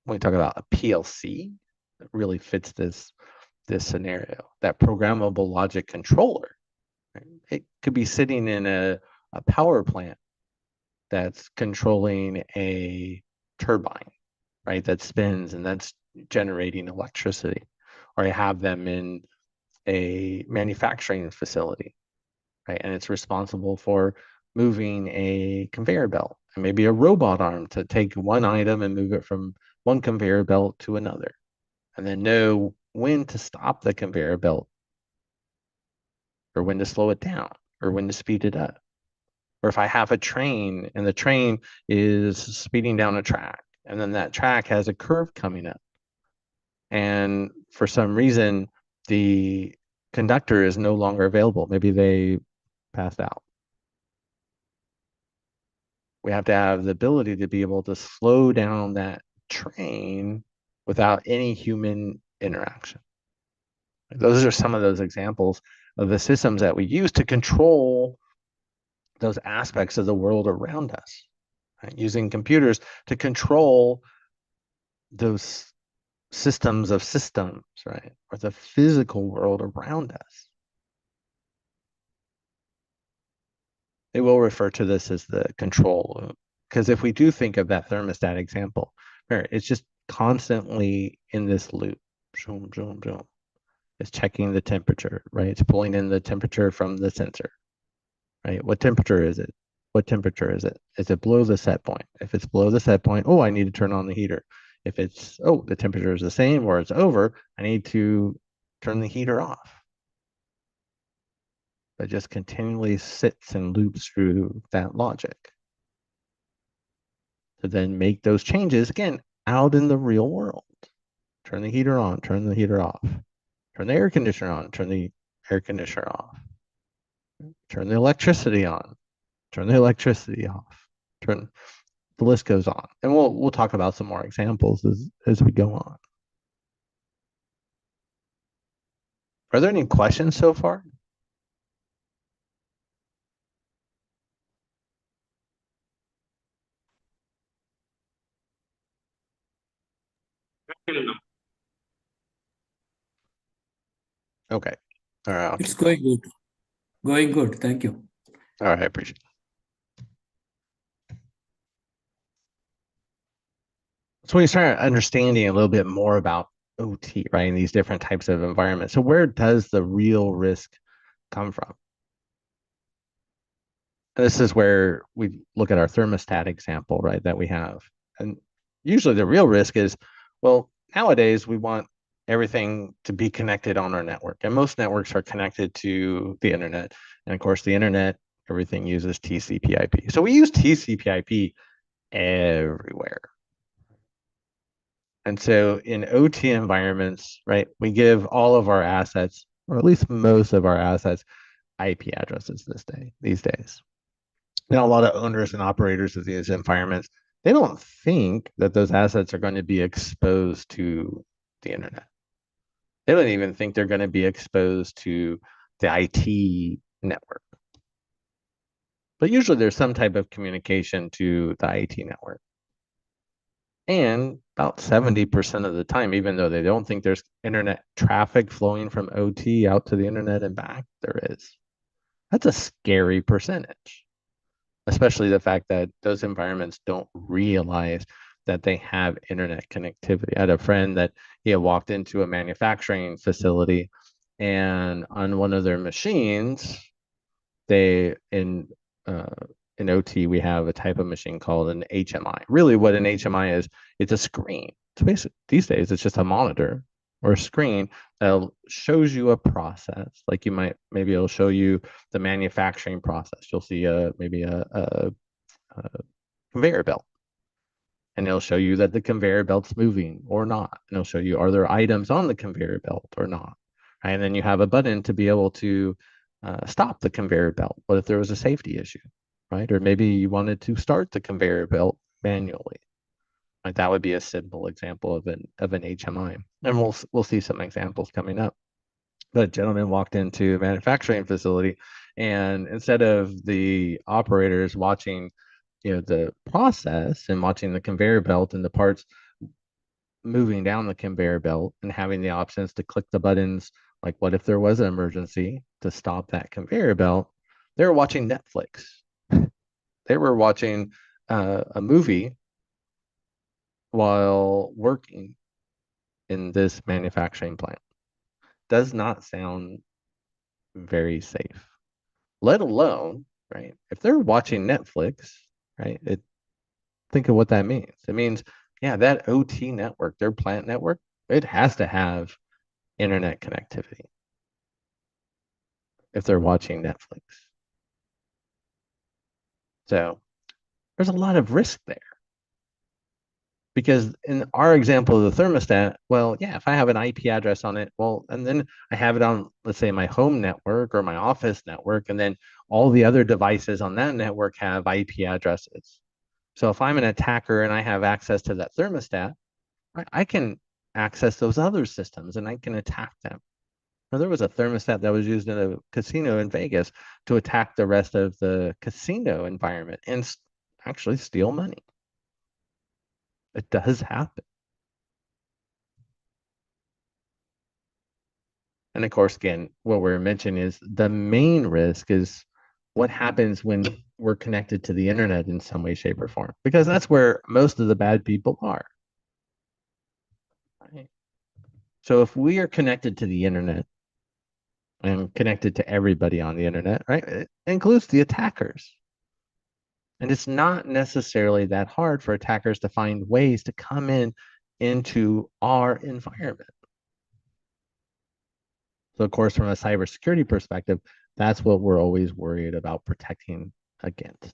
we talk about a PLC, it really fits this scenario. That programmable logic controller, right? It could be sitting in a power plant that's controlling a turbine, right? That spins and that's generating electricity. Or you have them in a manufacturing facility, right? And it's responsible for moving a conveyor belt and maybe a robot arm to take one item and move it from one conveyor belt to another, and then know when to stop the conveyor belt or when to slow it down or when to speed it up. Or if I have a train and the train is speeding down a track and then that track has a curve coming up, and for some reason the conductor is no longer available, maybe they passed out. We have to have the ability to be able to slow down that train without any human interaction. Those are some of those examples of the systems that we use to control those aspects of the world around us, right? Using computers to control those systems of systems, right? Or the physical world around us. They will refer to this as the control loop, because if we do think of that thermostat example, it's just constantly in this loop. Zoom, zoom, zoom. It's checking the temperature, right? It's pulling in the temperature from the sensor, right? What temperature is it? What temperature is it? Is it below the set point? If it's below the set point, oh, I need to turn on the heater. If it's, oh, the temperature is the same or it's over, I need to turn the heater off. But just continually sits and loops through that logic to then make those changes, again, out in the real world. Turn the heater on, turn the heater off. Turn the air conditioner on, turn the air conditioner off. Turn the electricity on, turn the electricity off. The list goes on. And we'll talk about some more examples as we go on. Are there any questions so far? Okay. All right. It's going good. Going good. Thank you. All right. I appreciate it. So we start understanding a little bit more about OT, right, in these different types of environments. So where does the real risk come from? And this is where we look at our thermostat example, right, that we have. And usually the real risk is, well, nowadays we want everything to be connected on our network. And most networks are connected to the internet. And of course, the internet, everything uses TCP/IP. So we use TCP/IP everywhere. And so in OT environments, right, we give all of our assets, or at least most of our assets, IP addresses these days. Now, a lot of owners and operators of these environments, they don't think that those assets are going to be exposed to the internet. They don't even think they're going to be exposed to the IT network. But usually there's some type of communication to the IT network. And about 70% of the time, even though they don't think there's internet traffic flowing from OT out to the internet and back, there is. That's a scary percentage, especially the fact that those environments don't realize that they have internet connectivity. I had a friend that he had walked into a manufacturing facility, and on one of their machines, in OT, we have a type of machine called an HMI. Really what an HMI is, it's a screen. So basically, these days, it's just a monitor or a screen that shows you a process. Like maybe it'll show you the manufacturing process. You'll see maybe a conveyor belt. And it'll show you that the conveyor belt's moving or not. And it'll show you, are there items on the conveyor belt or not? Right? And then you have a button to be able to stop the conveyor belt. What if there was a safety issue, right? Or maybe you wanted to start the conveyor belt manually. Right? That would be a simple example of an HMI. And we'll see some examples coming up. But a gentleman walked into a manufacturing facility, and instead of the operators watching, the process and watching the conveyor belt and the parts moving down the conveyor belt and having the options to click the buttons, like what if there was an emergency to stop that conveyor belt. They were watching Netflix. They were watching a movie while working in this manufacturing plant. Does not sound very safe, let alone, right? If they're watching Netflix, right? Think of what that means. It means, yeah, that OT network, their plant network, it has to have internet connectivity if they're watching Netflix. So there's a lot of risk there. Because in our example of the thermostat, well, yeah, if I have an IP address on it, well, and then I have it on, let's say, my home network or my office network, and then all the other devices on that network have IP addresses. So if I'm an attacker and I have access to that thermostat, I can access those other systems and I can attack them. Now, there was a thermostat that was used in a casino in Vegas to attack the rest of the casino environment and actually steal money. It does happen. And of course, again, what we're mentioning is the main risk is what happens when we're connected to the internet in some way, shape, or form, because that's where most of the bad people are. Right? So if we are connected to the internet and connected to everybody on the internet, right, it includes the attackers. And it's not necessarily that hard for attackers to find ways to come into our environment. So, of course, from a cybersecurity perspective, that's what we're always worried about protecting against,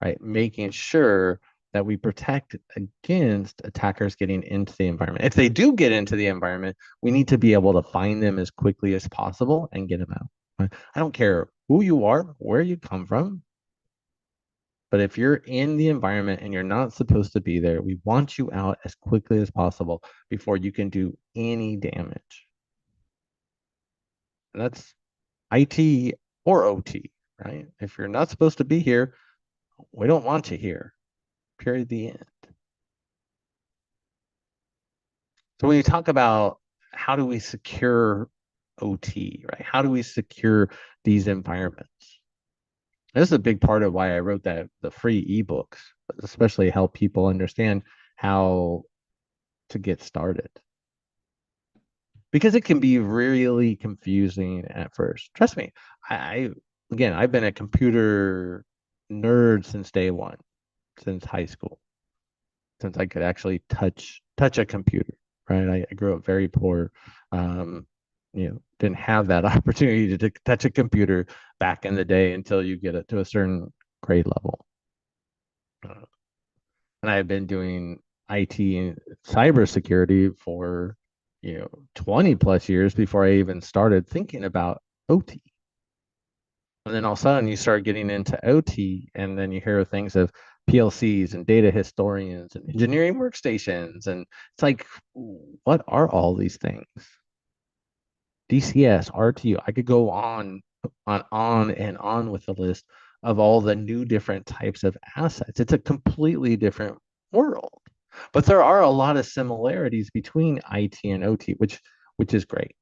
right? Making sure that we protect against attackers getting into the environment. If they do get into the environment, we need to be able to find them as quickly as possible and get them out. Right? I don't care who you are, where you come from, but if you're in the environment and you're not supposed to be there, we want you out as quickly as possible before you can do any damage. And that's IT or OT, right? If you're not supposed to be here, we don't want you here. Period. The end. So when you talk about how do we secure OT, right? How do we secure these environments? This is a big part of why I wrote the free ebooks, especially help people understand how to get started. Because it can be really confusing at first. Trust me, again, I've been a computer nerd since day one, since high school, since I could actually touch a computer, right? I grew up very poor. Didn't have that opportunity to touch a computer back in the day until you get it to a certain grade level. And I've been doing IT and cybersecurity for 20 plus years before I even started thinking about OT. And then all of a sudden you start getting into OT, and then you hear things of PLCs and data historians and engineering workstations. And it's like, what are all these things? DCS, RTU. I could go on and on with the list of all the new different types of assets. It's a completely different world. But there are a lot of similarities between IT and OT, which is great.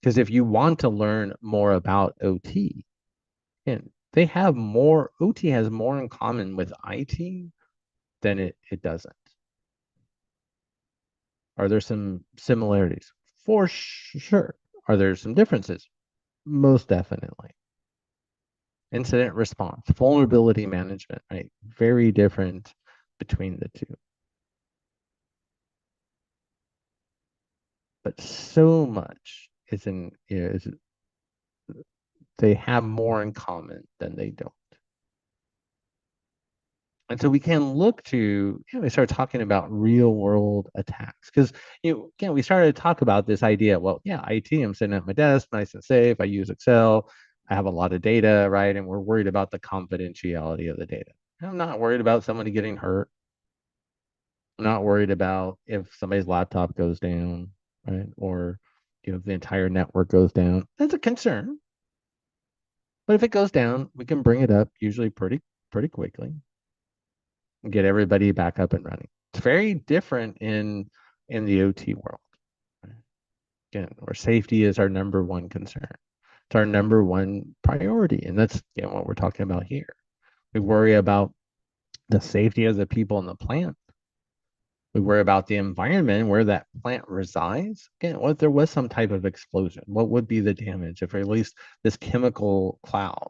Because if you want to learn more about OT, and OT has more in common with IT than it doesn't. Are there some similarities? For sure. Are there some differences? Most definitely. Incident response, vulnerability management, right? Very different between the two. But so much they have more in common than they don't. And so we can look to, we start talking about real world attacks. Because, again, we started to talk about this idea, well, yeah, IT, I'm sitting at my desk, nice and safe. I use Excel. I have a lot of data, right? And we're worried about the confidentiality of the data. I'm not worried about somebody getting hurt. I'm not worried about if somebody's laptop goes down, right? Or, the entire network goes down. That's a concern. But if it goes down, we can bring it up usually pretty pretty quickly and get everybody back up and running. It's very different in the OT world. Again, where safety is our number one concern. It's our number one priority. And that's what we're talking about here. We worry about the safety of the people in the plant. We worry about the environment where that plant resides. Again, what if there was some type of explosion? What would be the damage if we released this chemical cloud?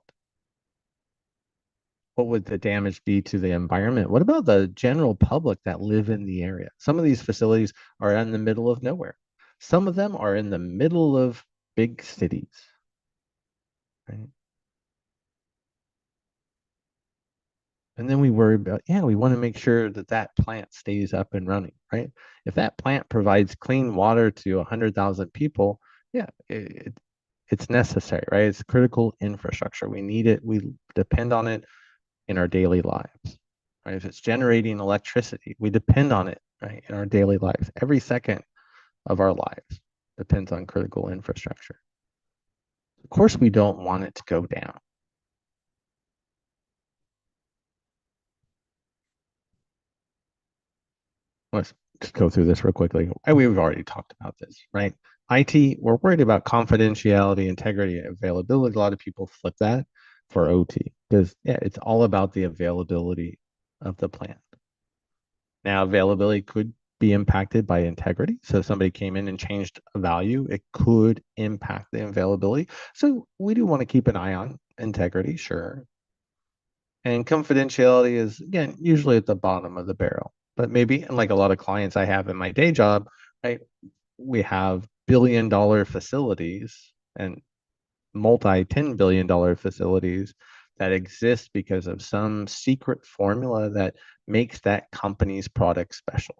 What would the damage be to the environment? What about the general public that live in the area? Some of these facilities are in the middle of nowhere. Some of them are in the middle of big cities, right? And then we worry about, we want to make sure that that plant stays up and running, right? If that plant provides clean water to 100,000 people, it's necessary, right? It's critical infrastructure. We need it. We depend on it in our daily lives, right? If it's generating electricity, we depend on it, right? In our daily lives. Every second of our lives depends on critical infrastructure. Of course, we don't want it to go down. Let's just go through this real quickly. We've already talked about this, right? IT, we're worried about confidentiality, integrity, availability. A lot of people flip that for OT because it's all about the availability of the plant. Now, availability could be impacted by integrity. So if somebody came in and changed a value, it could impact the availability. So we do want to keep an eye on integrity, sure. And confidentiality is, again, usually at the bottom of the barrel. But maybe, and like a lot of clients I have in my day job, right, we have billion-dollar facilities and multi-10 billion-dollar facilities that exist because of some secret formula that makes that company's product special.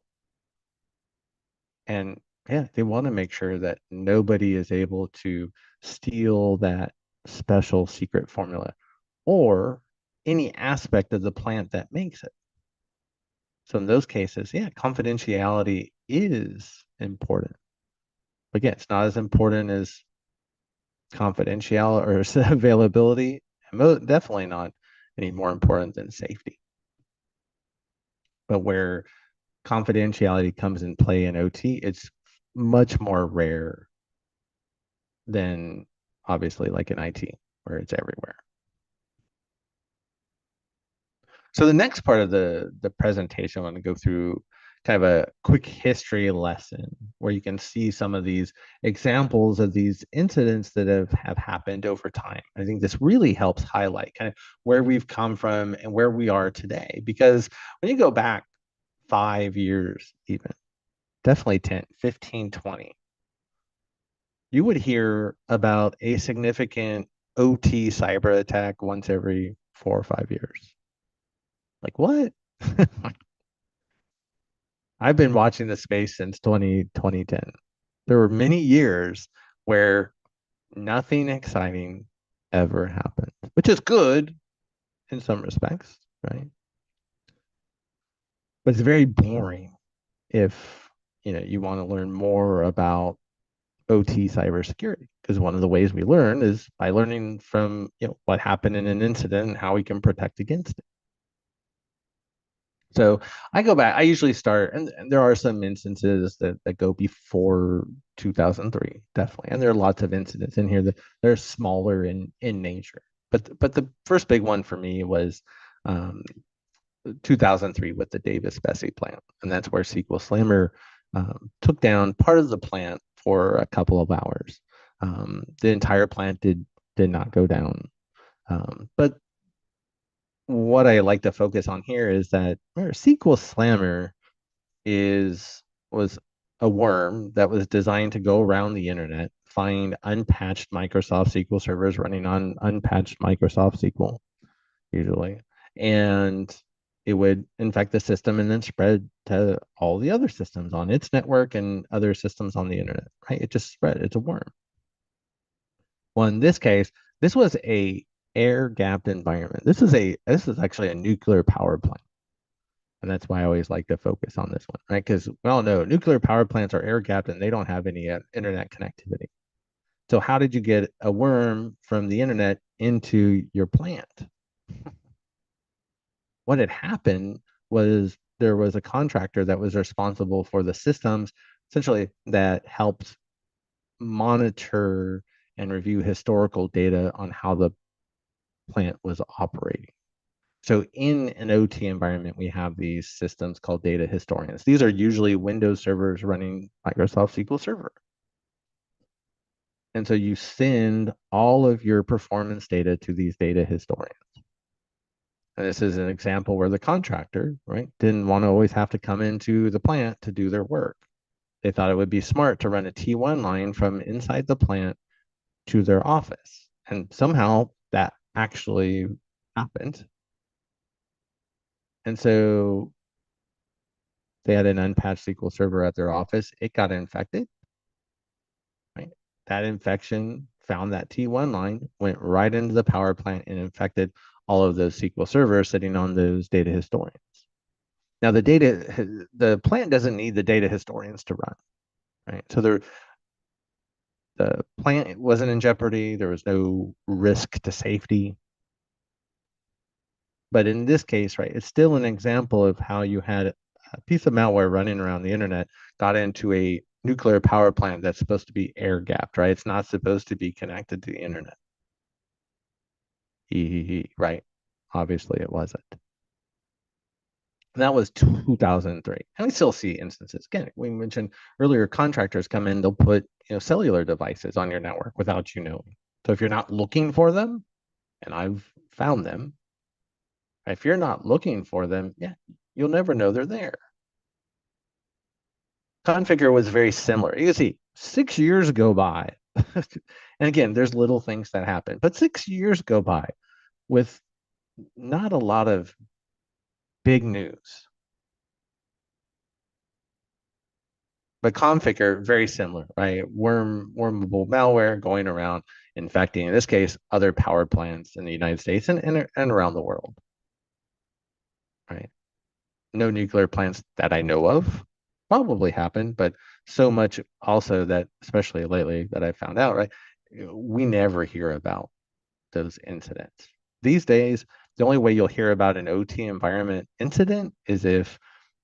And they want to make sure that nobody is able to steal that special secret formula or any aspect of the plant that makes it. So in those cases, confidentiality is important. Again, it's not as important as confidentiality or availability, and definitely not any more important than safety. But where confidentiality comes in play in OT, it's much more rare than obviously like in IT, where it's everywhere. So the next part of the presentation, I want to go through kind of a quick history lesson where you can see some of these examples of these incidents that have happened over time. I think this really helps highlight kind of where we've come from and where we are today. Because when you go back 5 years, even, definitely 10, 15, 20, you would hear about a significant OT cyber attack once every 4 or 5 years. Like, what? I've been watching the space since 2010. There were many years where nothing exciting ever happened, which is good in some respects, right? But it's very boring if you want to learn more about OT cybersecurity, because one of the ways we learn is by learning from what happened in an incident and how we can protect against it. So I go back, I usually start, and there are some instances that go before 2003, definitely. And there are lots of incidents in here that they're smaller in nature. But the first big one for me was 2003 with the Davis-Besse plant. And that's where SQL Slammer took down part of the plant for a couple of hours. The entire plant did not go down. But what I like to focus on here is that SQL Slammer was a worm that was designed to go around the internet, find unpatched Microsoft SQL servers running on unpatched Microsoft SQL, usually, and it would infect the system and then spread to all the other systems on its network and other systems on the internet, right? It just spread. It's a worm. Well, in this case, this was a air-gapped environment. This is actually a nuclear power plant. And that's why I always like to focus on this one, right? Because we all know nuclear power plants are air-gapped and they don't have any internet connectivity. So how did you get a worm from the internet into your plant? what had happened was there was a contractor that was responsible for the systems, essentially, that helped monitor and review historical data on how the plant was operating. So in an OT environment, we have these systems called data historians. These are usually Windows servers running Microsoft SQL Server. And so you send all of your performance data to these data historians. And this is an example where the contractor, right, didn't want to always have to come into the plant to do their work. They thought it would be smart to run a T1 line from inside the plant to their office. And somehow that actually happened. And so they had an unpatched SQL Server at their office. It got infected. Right? That infection found that T1 line, went right into the power plant and infected all of those SQL servers sitting on those data historians. Now the plant doesn't need the data historians to run, right? So the plant wasn't in jeopardy. There was no risk to safety. But in this case, right, it's still an example of how you had a piece of malware running around the internet, got into a nuclear power plant that's supposed to be air gapped, right? It's not supposed to be connected to the internet. Right? Obviously it wasn't. And that was 2003. And we still see instances. Again, we mentioned earlier, contractors come in, they'll put cellular devices on your network without you knowing. So if you're not looking for them, and I've found them, if you're not looking for them, yeah, you'll never know they're there. Configure was very similar. You can see 6 years go by. And again, there's little things that happen, but 6 years go by with not a lot of big news. But Configure, very similar, right? Wormable malware going around infecting, in this case, other power plants in the United States and around the world, right? No nuclear plants that I know of. Probably happened, but so much also that, especially lately, that I found out, right? We never hear about those incidents. These days, the only way you'll hear about an OT environment incident is if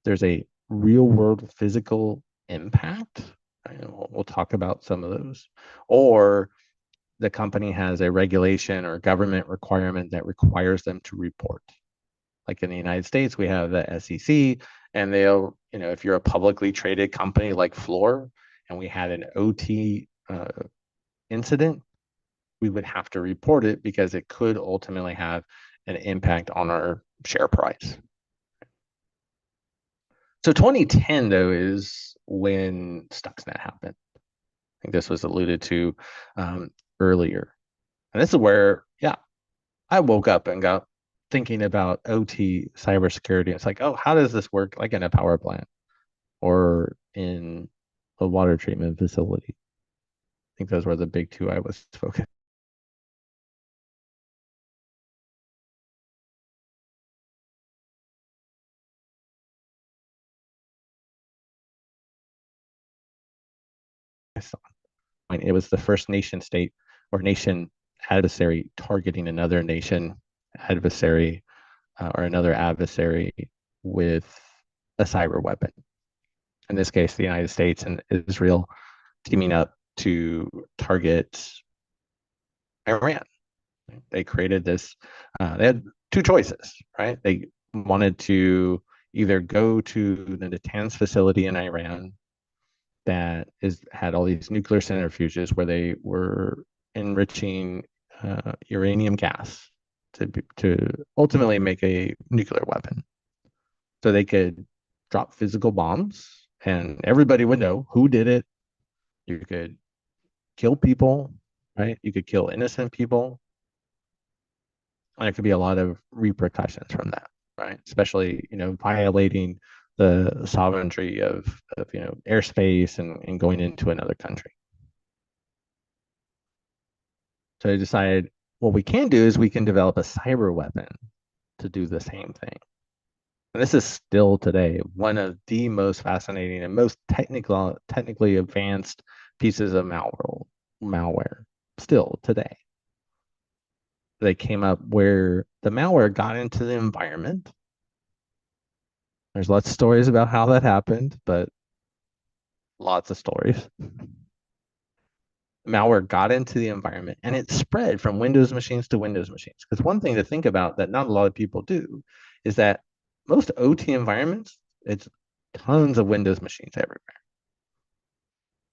there's a real world physical impact. We'll talk about some of those. Or the company has a regulation or government requirement that requires them to report. Like in the United States, we have the SEC, and they'll, if you're a publicly traded company like Fluor, and we had an OT incident, we would have to report it because it could ultimately have an impact on our share price. So 2010, though, is when Stuxnet happened. I think this was alluded to earlier. And this is where, yeah, I woke up and got thinking about OT cybersecurity. It's like, oh, how does this work like in a power plant or in a water treatment facility? I think those were the big two I was focused. It was the first nation state or nation adversary targeting another nation adversary or another adversary with a cyber weapon. In this case, the United States and Israel teaming up to target Iran. They created this, they had two choices, right? They wanted to either go to the Natanz facility in Iran that had all these nuclear centrifuges where they were enriching uranium gas to ultimately make a nuclear weapon. So they could drop physical bombs and everybody would know who did it. You could kill people, right? You could kill innocent people. And there could be a lot of repercussions from that, right? Especially, violating the sovereignty of airspace and going into another country. So I decided what we can do is we can develop a cyber weapon to do the same thing. And this is still today one of the most fascinating and most technically advanced pieces of malware still today. They came up where the malware got into the environment, There's lots of stories about how that happened, but lots of stories. Malware got into the environment and it spread from Windows machines to Windows machines. Because one thing to think about that not a lot of people do is that most OT environments, it's tons of Windows machines everywhere.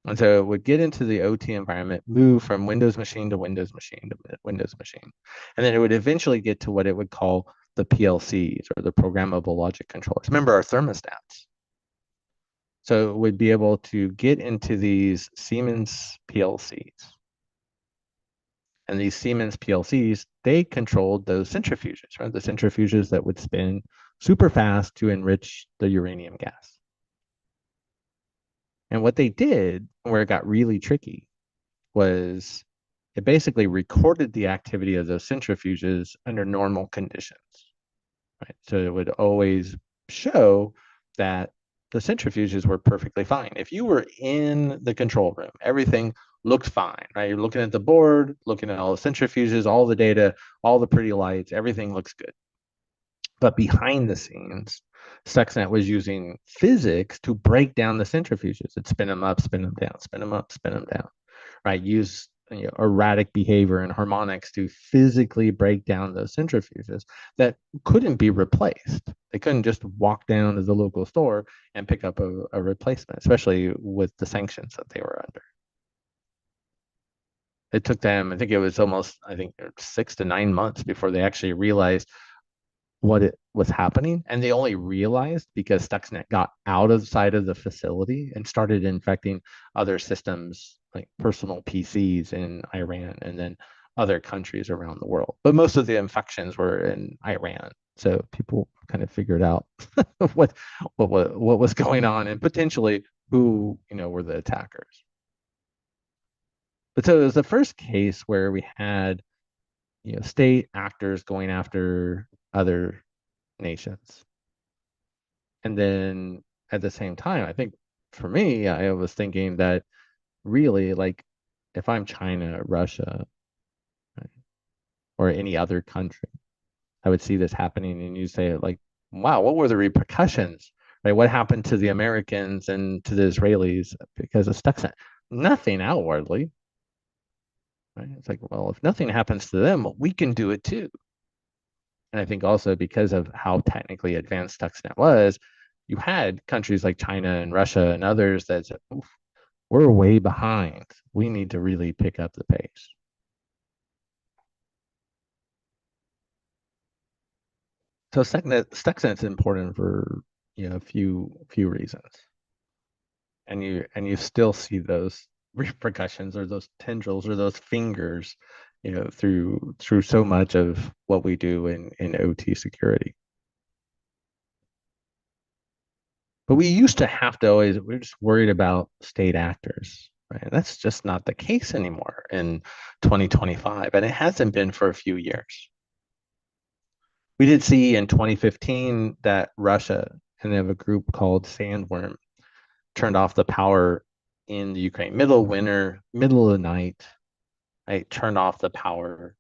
And so it would get into the OT environment, move from Windows machine to Windows machine to Windows machine. And then it would eventually get to what it would call the PLCs, or the programmable logic controllers. Remember our thermostats. So it would be able to get into these Siemens PLCs. And these Siemens PLCs, they controlled those centrifuges, right? The centrifuges that would spin super fast to enrich the uranium gas. And what they did, where it got really tricky, was it basically recorded the activity of those centrifuges under normal conditions, right? So it would always show that the centrifuges were perfectly fine. If you were in the control room, everything looked fine, right? You're looking at the board, looking at all the centrifuges, all the data, all the pretty lights, everything looks good. But behind the scenes, Stuxnet was using physics to break down the centrifuges. It'd spin them up, spin them down, spin them up, spin them down, right? Use erratic behavior and harmonics to physically break down those centrifuges that couldn't be replaced. They couldn't just walk down to the local store and pick up a replacement, especially with the sanctions that they were under. It took them, I think it was almost, 6 to 9 months before they actually realized what it was happening. And they only realized because Stuxnet got outside of the facility and started infecting other systems, like personal PCs in Iran and then other countries around the world. But most of the infections were in Iran. So people kind of figured out what was going on and potentially who were the attackers. But so it was the first case where we had state actors going after other nations. And then at the same time, I think for me, I was thinking that really, like, if I'm China, Russia, right, or any other country, I would see this happening and you say, like, wow, what were the repercussions? Right? What happened to the Americans and to the Israelis because of Stuxnet? Nothing outwardly. Right? It's like, well, if nothing happens to them, we can do it too. And I think also because of how technically advanced Stuxnet was, you had countries like China and Russia and others that said, we're way behind. We need to really pick up the pace. So Stuxnet's important for a few reasons. And you still see those repercussions or those tendrils or those fingers through so much of what we do in OT security. But we used to have to we're just worried about state actors, right? That's just not the case anymore in 2025, and it hasn't been for a few years. We did see in 2015 that Russia, and they have a group called Sandworm, turned off the power in the Ukraine, middle of winter, middle of the night, right? Turned off the power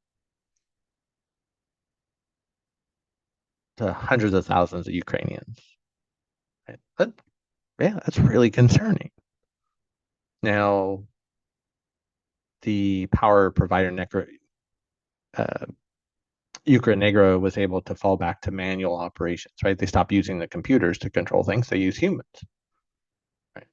to hundreds of thousands of Ukrainians. Right? But yeah, that's really concerning. Now, the power provider Ukrenegra was able to fall back to manual operations, right? They stopped using the computers to control things. They use humans. Right?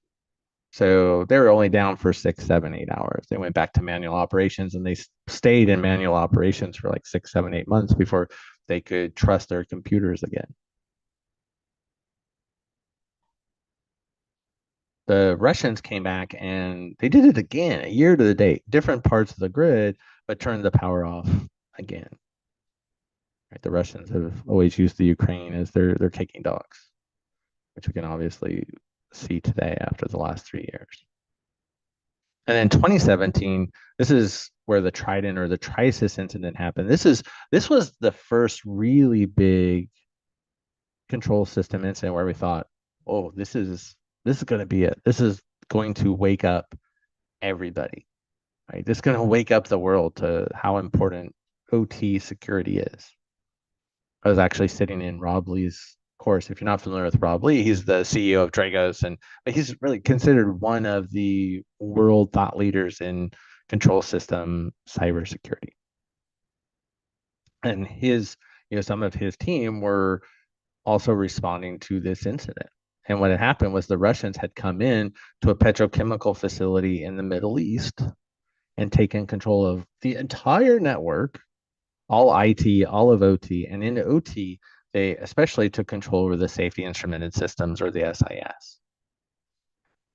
So they were only down for 6, 7, 8 hours. They went back to manual operations and they stayed in manual operations for like 6, 7, 8 months before they could trust their computers again. The Russians came back and they did it again, a year to the date, different parts of the grid, but turned the power off again. Right? The Russians have always used the Ukraine as their kicking dogs, which we can obviously see today after the last 3 years. And then 2017, this is where the Trident or the Trisis incident happened. This was the first really big control system incident where we thought, oh, this is going to be it. This is going to wake up everybody. Right? This is going to wake up the world to how important OT security is. I was actually sitting in Rob Lee's course, if you're not familiar with Rob Lee, he's the CEO of Dragos, but he's really considered one of the world thought leaders in control system cybersecurity. And some of his team were also responding to this incident. And what had happened was the Russians had come in to a petrochemical facility in the Middle East and taken control of the entire network, all IT, all of OT. And in OT, they especially took control over the safety instrumented systems, or the SIS.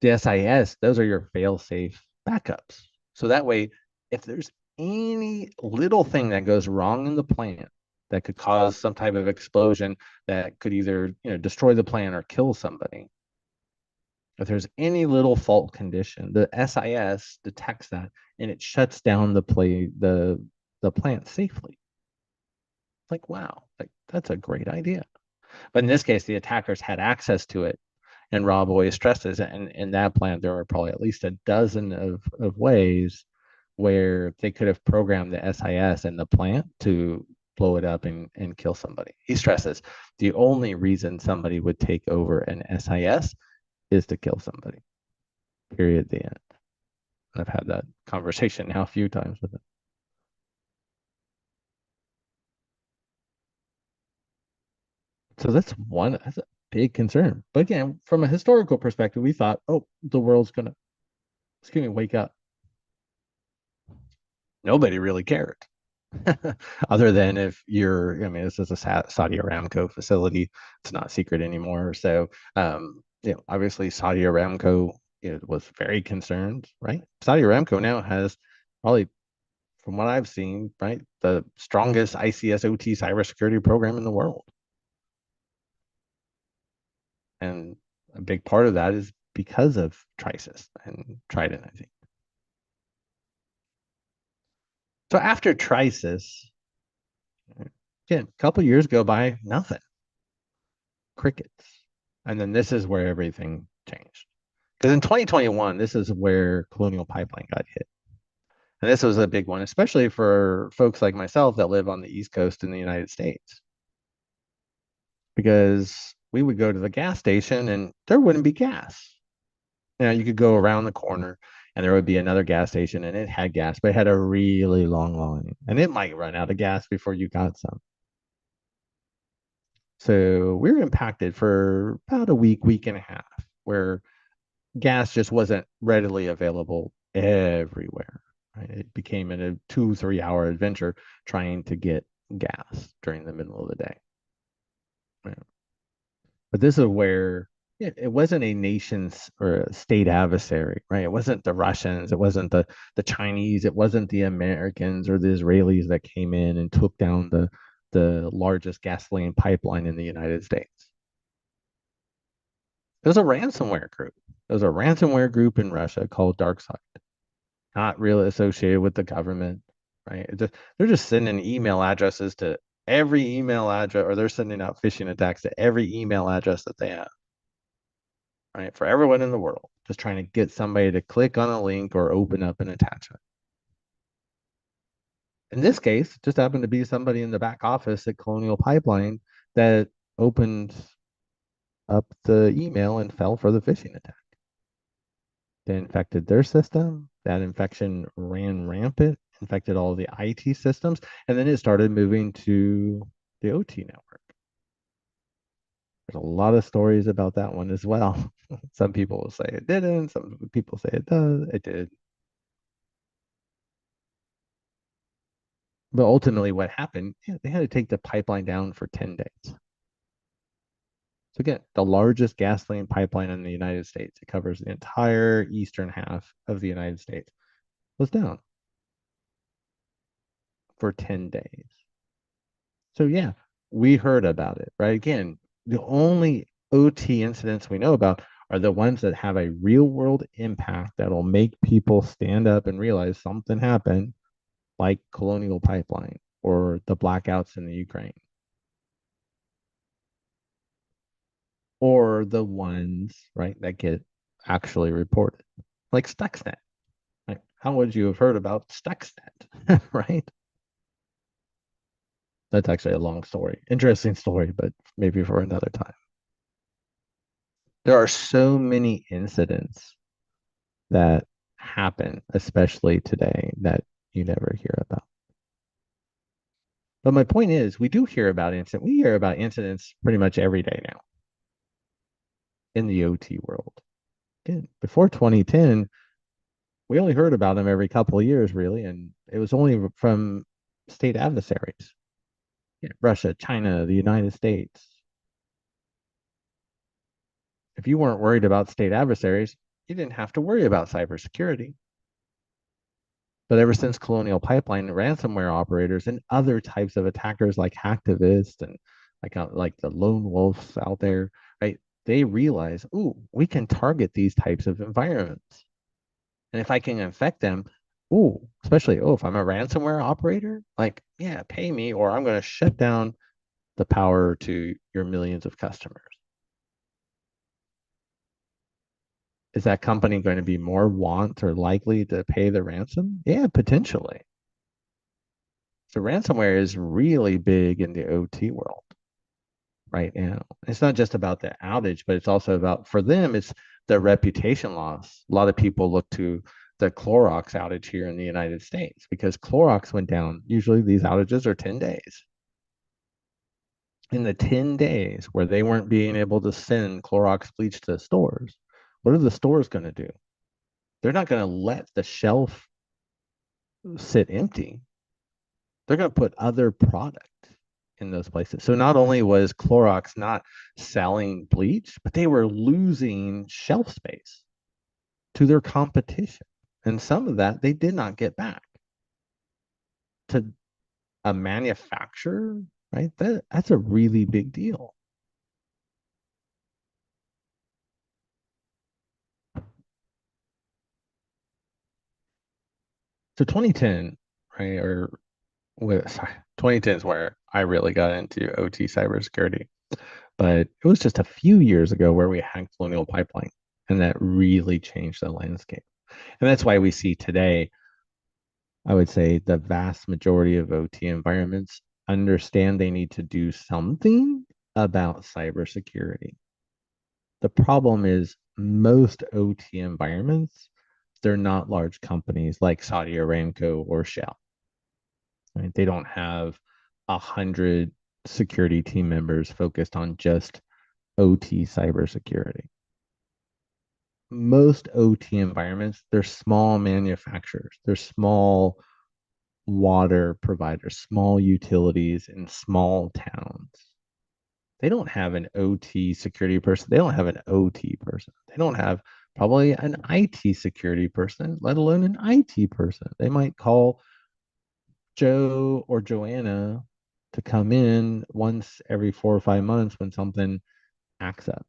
The SIS, those are your fail-safe backups. So that way, if there's any little thing that goes wrong in the plant that could cause some type of explosion that could either destroy the plant or kill somebody, if there's any little fault condition, the SIS detects that and it shuts down the plant safely. It's like, wow, that's a great idea. But in this case, the attackers had access to it. And Rob always stresses, and in that plant, there were probably at least a dozen of ways where they could have programmed the SIS in the plant to blow it up and kill somebody. He stresses the only reason somebody would take over an SIS is to kill somebody. Period. The end. I've had that conversation now a few times with him. So that's a big concern. But again, from a historical perspective, we thought, oh, the world's gonna wake up. Nobody really cared. Other than if this is a Saudi Aramco facility, it's not secret anymore. So, obviously Saudi Aramco was very concerned, right? Saudi Aramco now has probably, from what I've seen, right, the strongest ICS OT cybersecurity program in the world. And a big part of that is because of Trisis and Trident, I think. So after Trisis, again, a couple years go by, nothing. Crickets. And then this is where everything changed. Because in 2021, this is where Colonial Pipeline got hit. And this was a big one, especially for folks like myself that live on the East Coast in the United States. Because we would go to the gas station and there wouldn't be gas. You could go around the corner and there would be another gas station and it had gas, but it had a really long line. And it might run out of gas before you got some. So we were impacted for about a week and a half, where gas just wasn't readily available everywhere. Right? It became a 2-3 hour adventure trying to get gas during the middle of the day. Right? But this is where it wasn't a nation's or a state adversary, right? It wasn't the Russians, it wasn't the Chinese, it wasn't the Americans or the Israelis that came in and took down the largest gasoline pipeline in the United States. It was a ransomware group. There was a ransomware group in Russia called DarkSide, not really associated with the government, right? They're just sending email addresses to every email address, or they're sending out phishing attacks to every email address that they have, right? For everyone in the world, just trying to get somebody to click on a link or open up an attachment. In this case, it just happened to be somebody in the back office at Colonial Pipeline that opened up the email and fell for the phishing attack. They infected their system. That infection ran rampant, infected all the IT systems, and then it started moving to the OT network. There's a lot of stories about that one as well. Some people will say it didn't. Some people say it does. It did. But ultimately what happened, they had to take the pipeline down for 10 days. So again, the largest gasoline pipeline in the United States, it covers the entire eastern half of the United States, was down for 10 days. So yeah, we heard about it, right? Again, the only OT incidents we know about are the ones that have a real world impact that'll make people stand up and realize something happened, like Colonial Pipeline or the blackouts in the Ukraine. Or the ones, right, that get actually reported, like Stuxnet. Right? How would you have heard about Stuxnet, right? That's actually a long story, interesting story, but maybe for another time. There are so many incidents that happen, especially today, that you never hear about. But my point is, we do hear about incidents. We hear about incidents pretty much every day now in the OT world. Again, before 2010, we only heard about them every couple of years, really, and it was only from state adversaries. Russia, China, the United States. If you weren't worried about state adversaries, you didn't have to worry about cybersecurity. But ever since Colonial Pipeline, ransomware operators and other types of attackers like hacktivists and like the lone wolves out there, right? They realize, ooh, we can target these types of environments. And if I can infect them, ooh, especially, if I'm a ransomware operator, like, yeah, pay me or I'm going to shut down the power to your millions of customers. Is that company going to be more want or likely to pay the ransom? Yeah, potentially. So ransomware is really big in the OT world right now. It's not just about the outage, but it's also about, for them, it's the reputation loss. A lot of people look to the Clorox outage here in the United States because Clorox went down. Usually these outages are 10 days. In the 10 days where they weren't being able to send Clorox bleach to stores, what are the stores going to do? They're not going to let the shelf sit empty. They're going to put other product in those places. So not only was Clorox not selling bleach, but they were losing shelf space to their competition. And some of that they did not get back. To a manufacturer, right? That's a really big deal. So 2010, right? Sorry, 2010 is where I really got into OT cybersecurity. But it was just a few years ago where we hacked Colonial Pipeline, and that really changed the landscape. And that's why we see today, I would say the vast majority of OT environments understand they need to do something about cybersecurity. The problem is most OT environments, they're not large companies like Saudi Aramco or Shell. Right? They don't have 100 security team members focused on just OT cybersecurity. Most OT environments, they're small manufacturers, they're small water providers, small utilities in small towns. They don't have an OT security person. They don't have an OT person. They don't have probably an IT security person, let alone an IT person. They might call Joe or Joanna to come in once every 4 or 5 months when something acts up.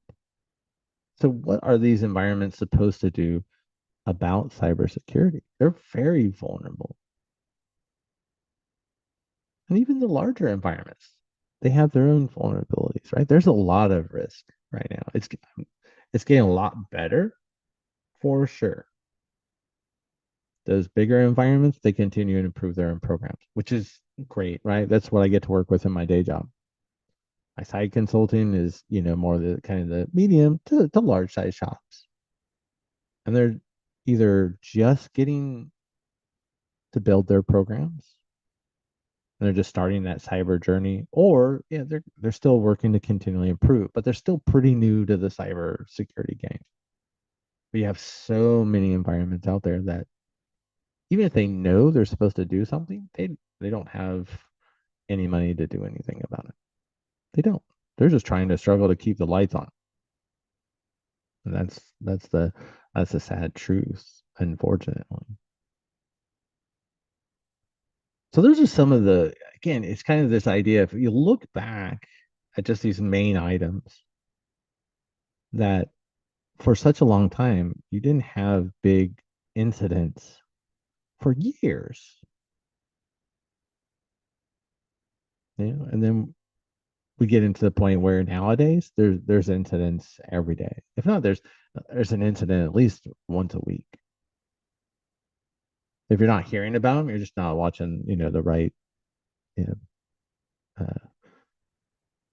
So what are these environments supposed to do about cybersecurity? They're very vulnerable. And even the larger environments, they have their own vulnerabilities, right? There's a lot of risk right now. It's getting a lot better for sure. Those bigger environments, they continue to improve their own programs, which is great, right? That's what I get to work with in my day job. My side consulting is, more the kind of the medium to large size shops. And they're either just getting to build their programs and they're just starting that cyber journey, or they're still working to continually improve, but they're still pretty new to the cyber security game. We have so many environments out there that even if they know they're supposed to do something, they don't have any money to do anything about it. They don't. They're just trying to struggle to keep the lights on. And that's the sad truth, unfortunately. So those are some of again, it's kind of this idea, if you look back at just these main items, that for such a long time, you didn't have big incidents for years. And then we get into the point where nowadays there's incidents every day. If not, there's an incident at least once a week. If you're not hearing about them, you're just not watching, the right,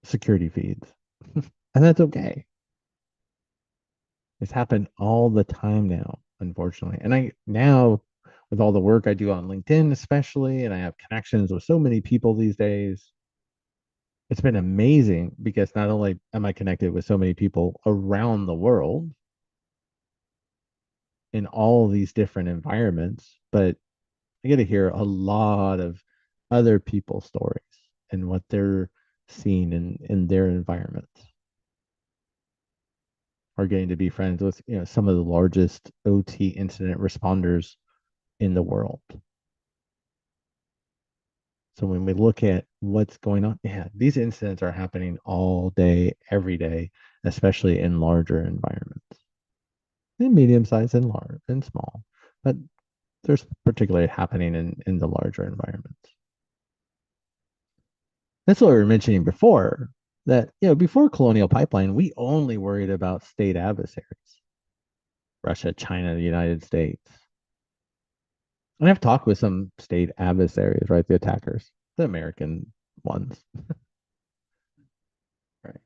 security feeds, and that's okay. It's happened all the time now, unfortunately. And I now, with all the work I do on LinkedIn, especially, and I have connections with so many people these days, it's been amazing because not only am I connected with so many people around the world in all these different environments, but I get to hear a lot of other people's stories and what they're seeing in their environments. Or getting to be friends with some of the largest OT incident responders in the world. So when we look at what's going on, yeah, these incidents are happening all day, every day, especially in larger environments, in medium size and large and small, but there's particularly happening in the larger environments. That's what we were mentioning before, that before Colonial Pipeline, we only worried about state adversaries, Russia, China, the United States. And I've talked with some state adversaries, right? The attackers, the American ones. Right.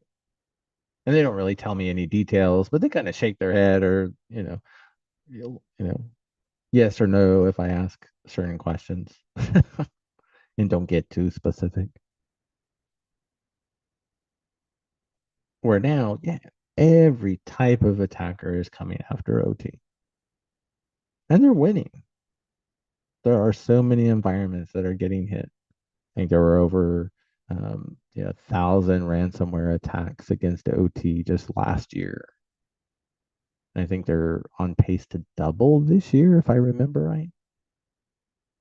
And they don't really tell me any details, but they kind of shake their head or, yes or no if I ask certain questions and don't get too specific. Where now, yeah, every type of attacker is coming after OT. And they're winning. There are so many environments that are getting hit. I think there were over 1,000 ransomware attacks against OT just last year. And I think they're on pace to double this year, if I remember right.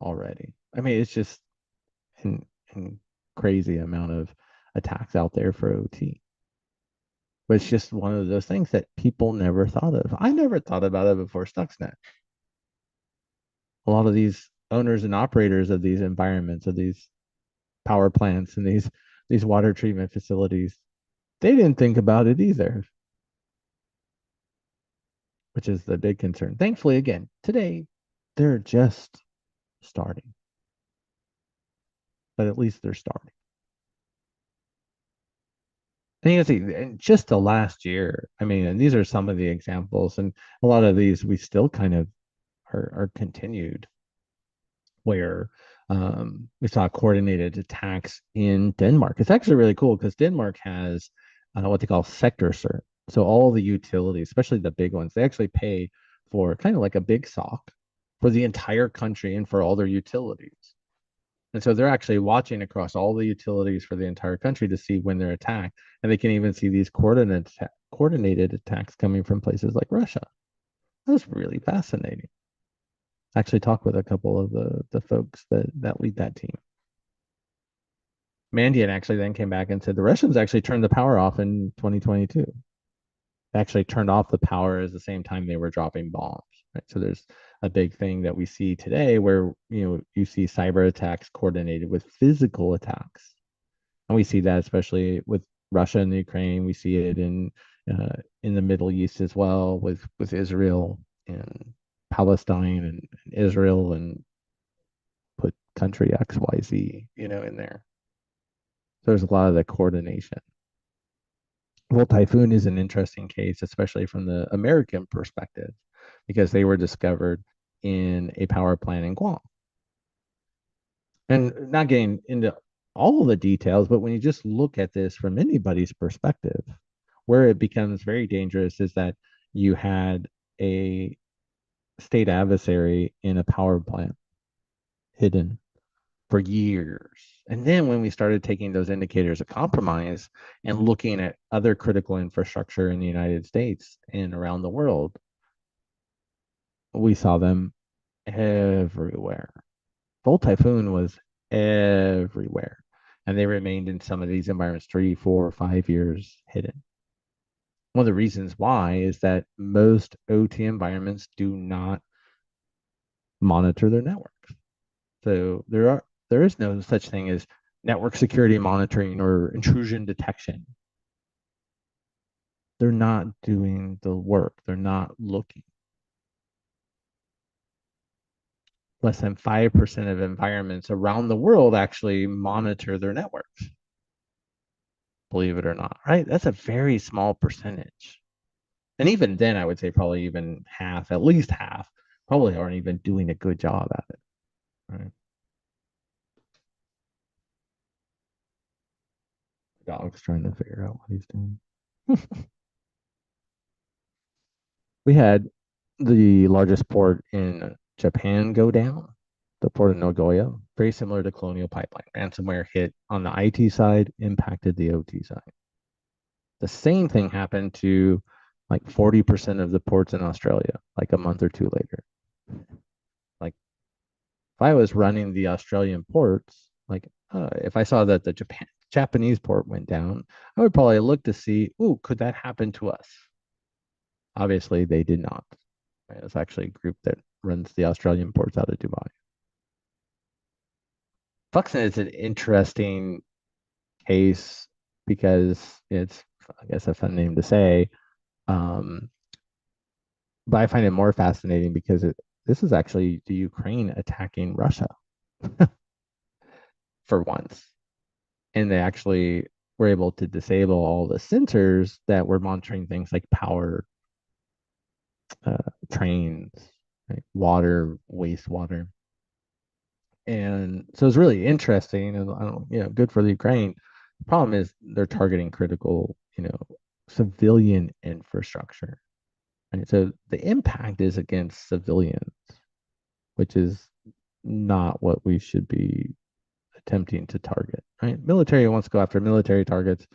Already. I mean, it's just an crazy amount of attacks out there for OT. But it's just one of those things that people never thought of. I never thought about it before Stuxnet. A lot of these owners and operators of these environments, of these power plants and these water treatment facilities, they didn't think about it either, which is the big concern. Thankfully, again, today, they're just starting. But at least they're starting. And you can see, in just the last year, I mean, and these are some of the examples, and a lot of these we still kind of are continued, where we saw coordinated attacks in Denmark. It's actually really cool because Denmark has what they call sector cert. So all the utilities, especially the big ones, they actually pay for kind of like a big SOC for the entire country and for all their utilities. And so they're actually watching across all the utilities for the entire country to see when they're attacked. And they can even see these coordinated attacks coming from places like Russia. That was really fascinating. I actually talked with a couple of the folks that lead that team. Mandiant actually then came back and said the Russians actually turned the power off in 2022. They actually turned off the power at the same time they were dropping bombs. Right? So there's a big thing that we see today where you see cyber attacks coordinated with physical attacks, and we see that especially with Russia and Ukraine. We see it in the Middle East as well with Israel and Palestine and Israel, and put country XYZ in there. So there's a lot of the coordination. Well, Typhoon is an interesting case, especially from the American perspective, because they were discovered in a power plant in Guam. And not getting into all of the details, but when you just look at this from anybody's perspective, where it becomes very dangerous is that you had a state adversary in a power plant hidden for years. And then when we started taking those indicators of compromise and looking at other critical infrastructure in the United States and around the world, we saw them everywhere. Volt Typhoon was everywhere. And they remained in some of these environments 3, 4, 5 years hidden. One of the reasons why is that most OT environments do not monitor their networks. So there is no such thing as network security monitoring or intrusion detection. They're not doing the work. They're not looking. Less than 5% of environments around the world actually monitor their networks. Believe it or not, right? That's a very small percentage. And even then, I would say probably even half, at least half, probably aren't even doing a good job at it. Right. Dog's trying to figure out what he's doing. We had the largest port in Japan go down, the port of Nagoya, very similar to Colonial Pipeline. Ransomware hit on the IT side, impacted the OT side. The same thing happened to like 40% of the ports in Australia, like a month or two later. Like if I was running the Australian ports, like if I saw that the Japanese port went down, I would probably look to see, ooh, could that happen to us? Obviously, they did not. Right? It's actually a group that runs the Australian ports out of Dubai. Fluxen is an interesting case because it's, I guess, a fun name to say. But I find it more fascinating because this is actually the Ukraine attacking Russia for once. And they actually were able to disable all the sensors that were monitoring things like power, trains, right? Water, wastewater. And so it's really interesting and I don't, good for the Ukraine. The problem is they're targeting critical, civilian infrastructure. And so the impact is against civilians, which is not what we should be attempting to target, right? Military wants to go after military targets.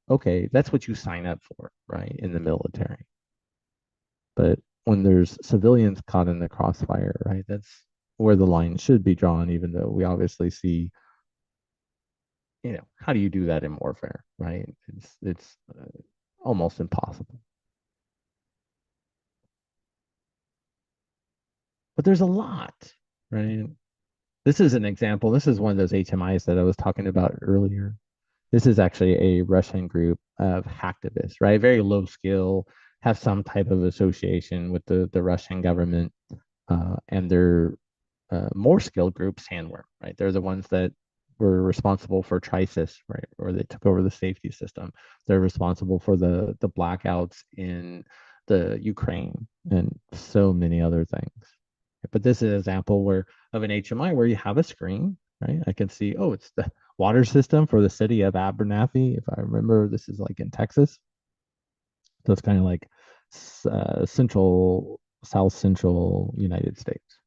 Okay, that's what you sign up for, right? In the military. But when there's civilians caught in the crossfire, right? That's where the line should be drawn, even though we obviously see, how do you do that in warfare, right? It's almost impossible. But there's a lot, right? This is an example. This is one of those HMIs that I was talking about earlier. This is actually a Russian group of hacktivists, right? Very low skill, have some type of association with the Russian government, and their more skilled group, Sandworm, right? They're the ones that were responsible for Trisis, right? Or they took over the safety system. They're responsible for the blackouts in the Ukraine and so many other things. But this is an example of an HMI where you have a screen, right? I can see, oh, it's the water system for the city of Abernathy. If I remember, this is like in Texas. So it's kind of like South Central United States.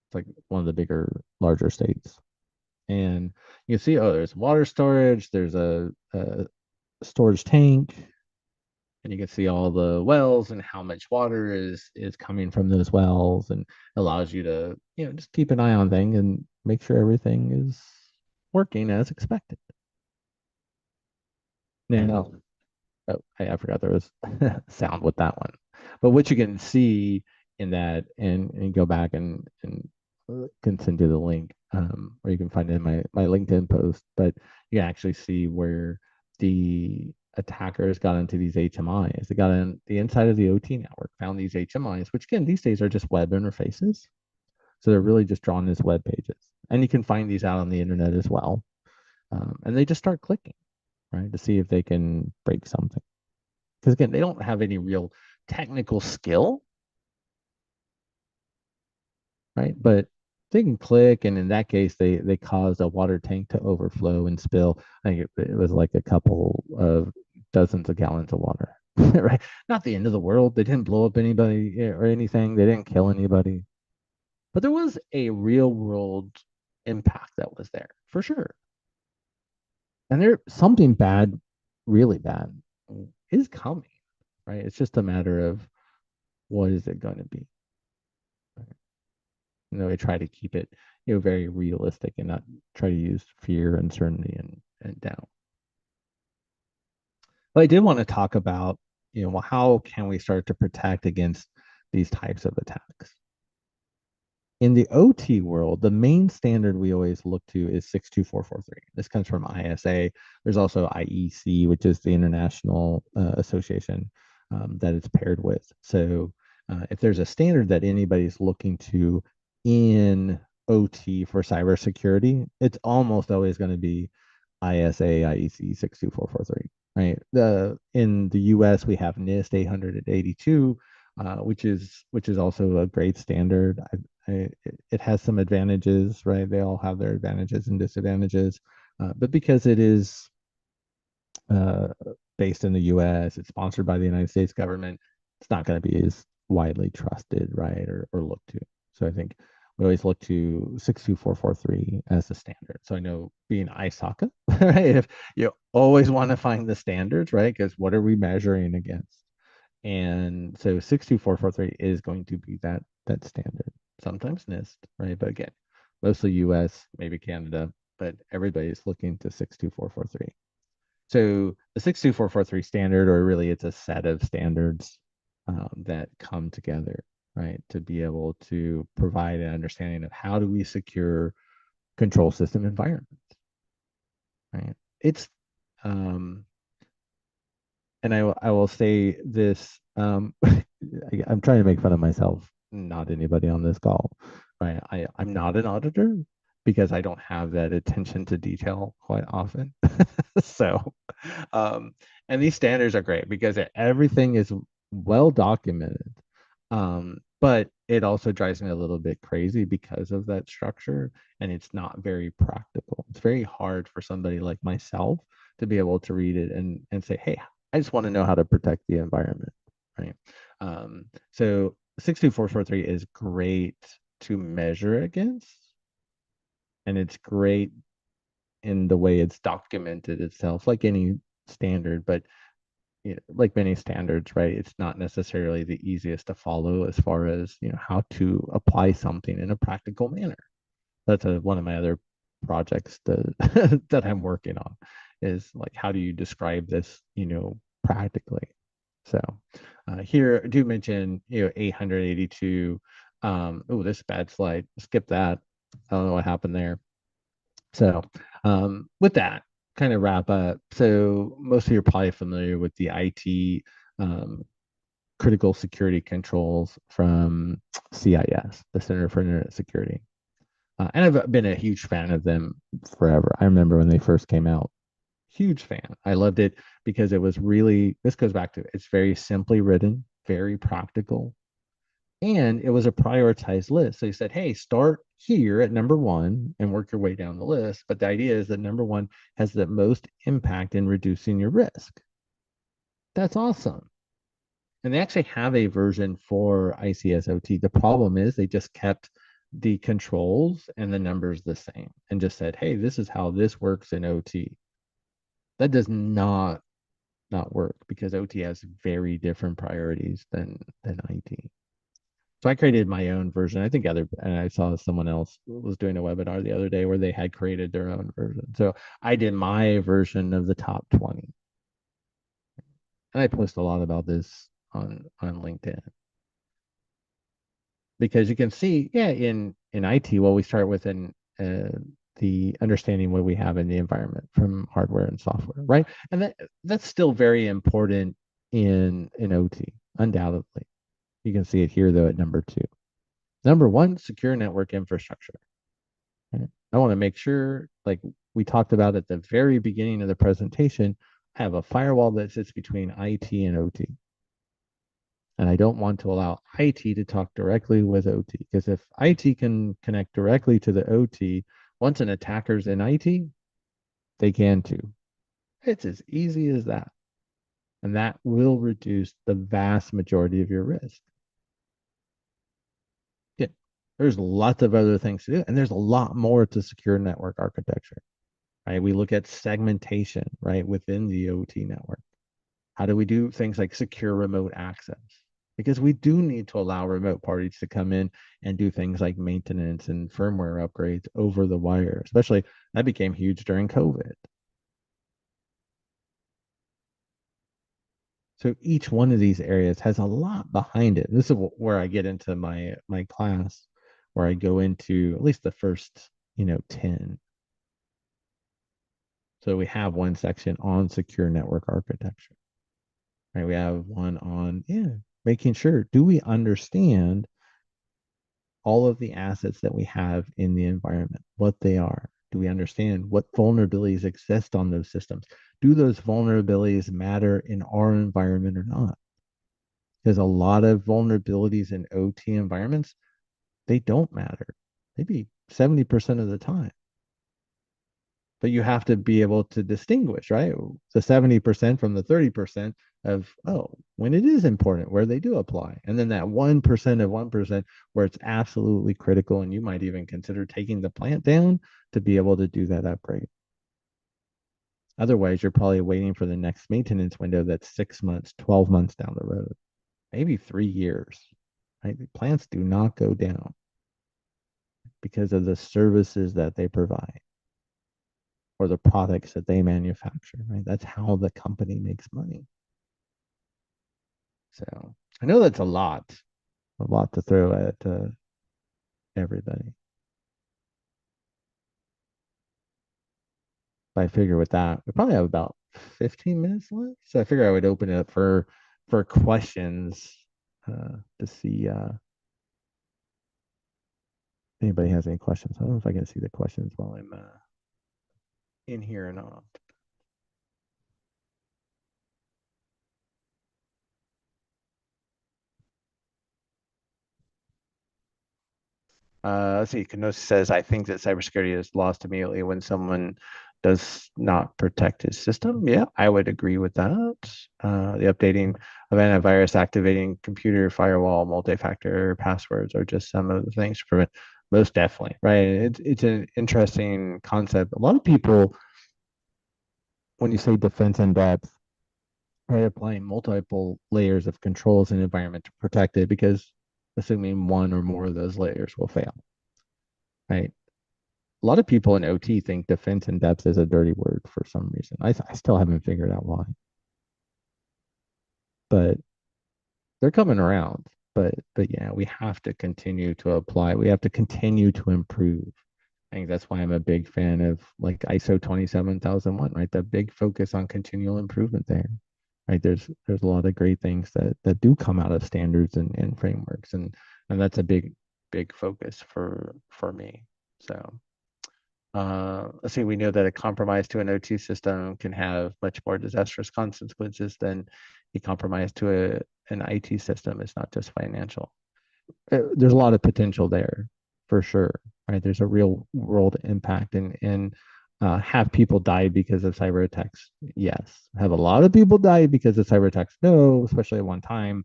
It's like one of the larger states. And you see, oh, there's water storage, there's a storage tank, and you can see all the wells and how much water is coming from those wells, and allows you to just keep an eye on things and make sure everything is working as expected. Now, I forgot there was sound with that one, but what you can see in that, and go back and can send you the link, or you can find it in my LinkedIn post, but you can actually see where the attackers got into these HMIs. They got in the inside of the OT network, found these HMIs, which again, these days are just web interfaces. So they're really just drawn as web pages. And you can find these out on the internet as well. And they just start clicking, right, to see if they can break something. Because again, they don't have any real technical skill, right? But they can click, and in that case, they caused a water tank to overflow and spill. I think it was like a couple of dozens of gallons of water, right? Not the end of the world. They didn't blow up anybody or anything. They didn't kill anybody. But there was a real world impact that was there for sure. And there something bad, really bad, is coming, right? It's just a matter of what is it going to be. They try to keep it, very realistic and not try to use fear, uncertainty, and doubt. But I did want to talk about, well, how can we start to protect against these types of attacks? In the OT world, the main standard we always look to is 62443. This comes from ISA. There's also IEC, which is the international association that it's paired with. So if there's a standard that anybody's looking to in OT for cybersecurity, it's almost always going to be ISA IEC 62443. right? In the US, we have NIST 882, which is also a great standard. It has some advantages, right? They all have their advantages and disadvantages, but because it is uh, based in the US, it's sponsored by the United States government, it's not going to be as widely trusted, right? Or looked to. So I think we always look to 62443 as the standard. So I know being ISACA, right? If you always want to find the standards, right? Because what are we measuring against? And so 62443 is going to be that standard. Sometimes NIST, right? But again, mostly US, maybe Canada, but everybody's looking to 62443. So the 62443 standard, or really it's a set of standards that come together, right, to be able to provide an understanding of how do we secure control system environments, right? It's and I will say this, I'm trying to make fun of myself, not anybody on this call, right? I'm not an auditor because I don't have that attention to detail quite often. So, and these standards are great because everything is well documented. But it also drives me a little bit crazy because of that structure, and it's not very practical. It's very hard for somebody like myself to be able to read it and say, hey, I just want to know how to protect the environment, right? So 62443 is great to measure against, and it's great in the way it's documented itself, like any standard, but like many standards, right? It's not necessarily the easiest to follow as far as how to apply something in a practical manner. That's one of my other projects that that I'm working on, is like, how do you describe this practically? So here I do mention 882. Oh, this bad slide, skip that. I don't know what happened there. So with that, kind of wrap up. So most of you are probably familiar with the IT critical security controls from CIS, the Center for Internet Security. And I've been a huge fan of them forever. I remember when they first came out, huge fan. I loved it because it was really, this goes back to, it's very simply written, very practical, and it was a prioritized list. So you said, hey, start here at number one and work your way down the list. But the idea is that number one has the most impact in reducing your risk. That's awesome. And they actually have a version for ICS OT. The problem is they just kept the controls and the numbers the same and just said, hey, this is how this works in OT. That does not work, because OT has very different priorities than IT. So I created my own version. I think and I saw someone else was doing a webinar the other day where they had created their own version. So I did my version of the top 20. And I post a lot about this on LinkedIn. Because you can see, in IT, well, we start with the understanding what we have in the environment from hardware and software, right? And that's still very important in OT, undoubtedly. You can see it here, though, at number 2. Number 1, secure network infrastructure. Right? I want to make sure, like we talked about at the very beginning of the presentation, I have a firewall that sits between IT and OT. And I don't want to allow IT to talk directly with OT, because if IT can connect directly to the OT, once an attacker's in IT, they can too. It's as easy as that. And that will reduce the vast majority of your risk. Yeah, there's lots of other things to do, and there's a lot more to secure network architecture, right? We look at segmentation, right, within the OT network. How do we do things like secure remote access? Because we do need to allow remote parties to come in and do things like maintenance and firmware upgrades over the wire. Especially, that became huge during COVID. So each one of these areas has a lot behind it. This is where I get into my class, where I go into at least the first 10. So we have one section on secure network architecture. Right? We have one on making sure, do we understand all of the assets that we have in the environment, what they are, Do we understand what vulnerabilities exist on those systems? Do those vulnerabilities matter in our environment or not? Because a lot of vulnerabilities in OT environments, they don't matter. Maybe 70% of the time. But you have to be able to distinguish, right? The 70% from the 30% of, oh, when it is important, where they do apply. And then that 1% of 1% where it's absolutely critical. And you might even consider taking the plant down to be able to do that upgrade. Otherwise, you're probably waiting for the next maintenance window that's 6 months, 12 months down the road, maybe 3 years. Right? Plants do not go down because of the services that they provide or the products that they manufacture, right? That's how the company makes money. So I know that's a lot to throw at everybody. But I figure with that, we probably have about 15 minutes left. So I figure I would open it up for questions to see anybody has any questions. I don't know if I can see the questions while I'm in here or not. Let's see. Kenosis says, I think that cybersecurity is lost immediately when someone does not protect his system. Yeah, I would agree with that. The updating of antivirus, activating computer firewall, multi-factor passwords are just some of the things to prevent. Most definitely, right? It's an interesting concept. A lot of people, when you say defense in depth, are applying multiple layers of controls and environment to protect it because assuming one or more of those layers will fail, right? A lot of people in OT think defense in depth is a dirty word for some reason. I still haven't figured out why, but they're coming around. But yeah, we have to continue to apply. We have to continue to improve. I think that's why I'm a big fan of like ISO 27001, right? The big focus on continual improvement there, right? There's a lot of great things that do come out of standards and frameworks, and that's a big focus for me. So let's see, we know that a compromise to an OT system can have much more disastrous consequences than a compromise to an IT system. It's not just financial. There's a lot of potential there for sure, right? There's a real world impact, and have people died because of cyber attacks? Yes. Have a lot of people died because of cyber attacks? No, especially at one time.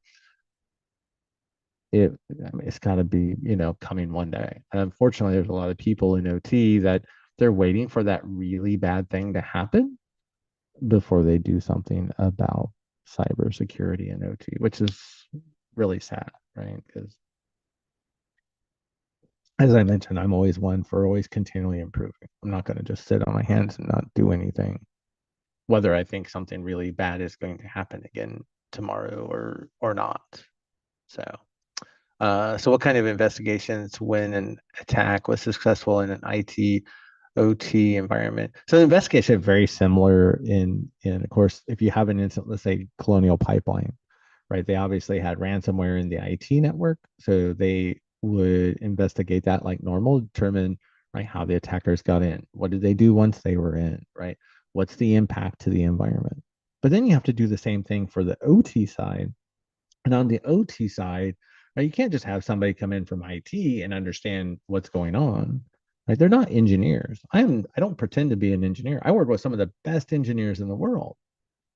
It's got to be, coming one day. And unfortunately, there's a lot of people in OT that they're waiting for that really bad thing to happen before they do something about cybersecurity and OT, which is really sad, right? Because as I mentioned, I'm always one for always continually improving. I'm not going to just sit on my hands and not do anything, whether I think something really bad is going to happen again tomorrow or not. So what kind of investigations when an attack was successful in an IT OT environment? So the investigation is very similar in of course, if you have an incident, let's say Colonial Pipeline, right? They obviously had ransomware in the IT network. So they would investigate that like normal, determine, right, how the attackers got in. What did they do once they were in, right? What's the impact to the environment? But then you have to do the same thing for the OT side. And on the OT side, right, you can't just have somebody come in from IT and understand what's going on. Right? They're not engineers. I don't pretend to be an engineer. I work with some of the best engineers in the world.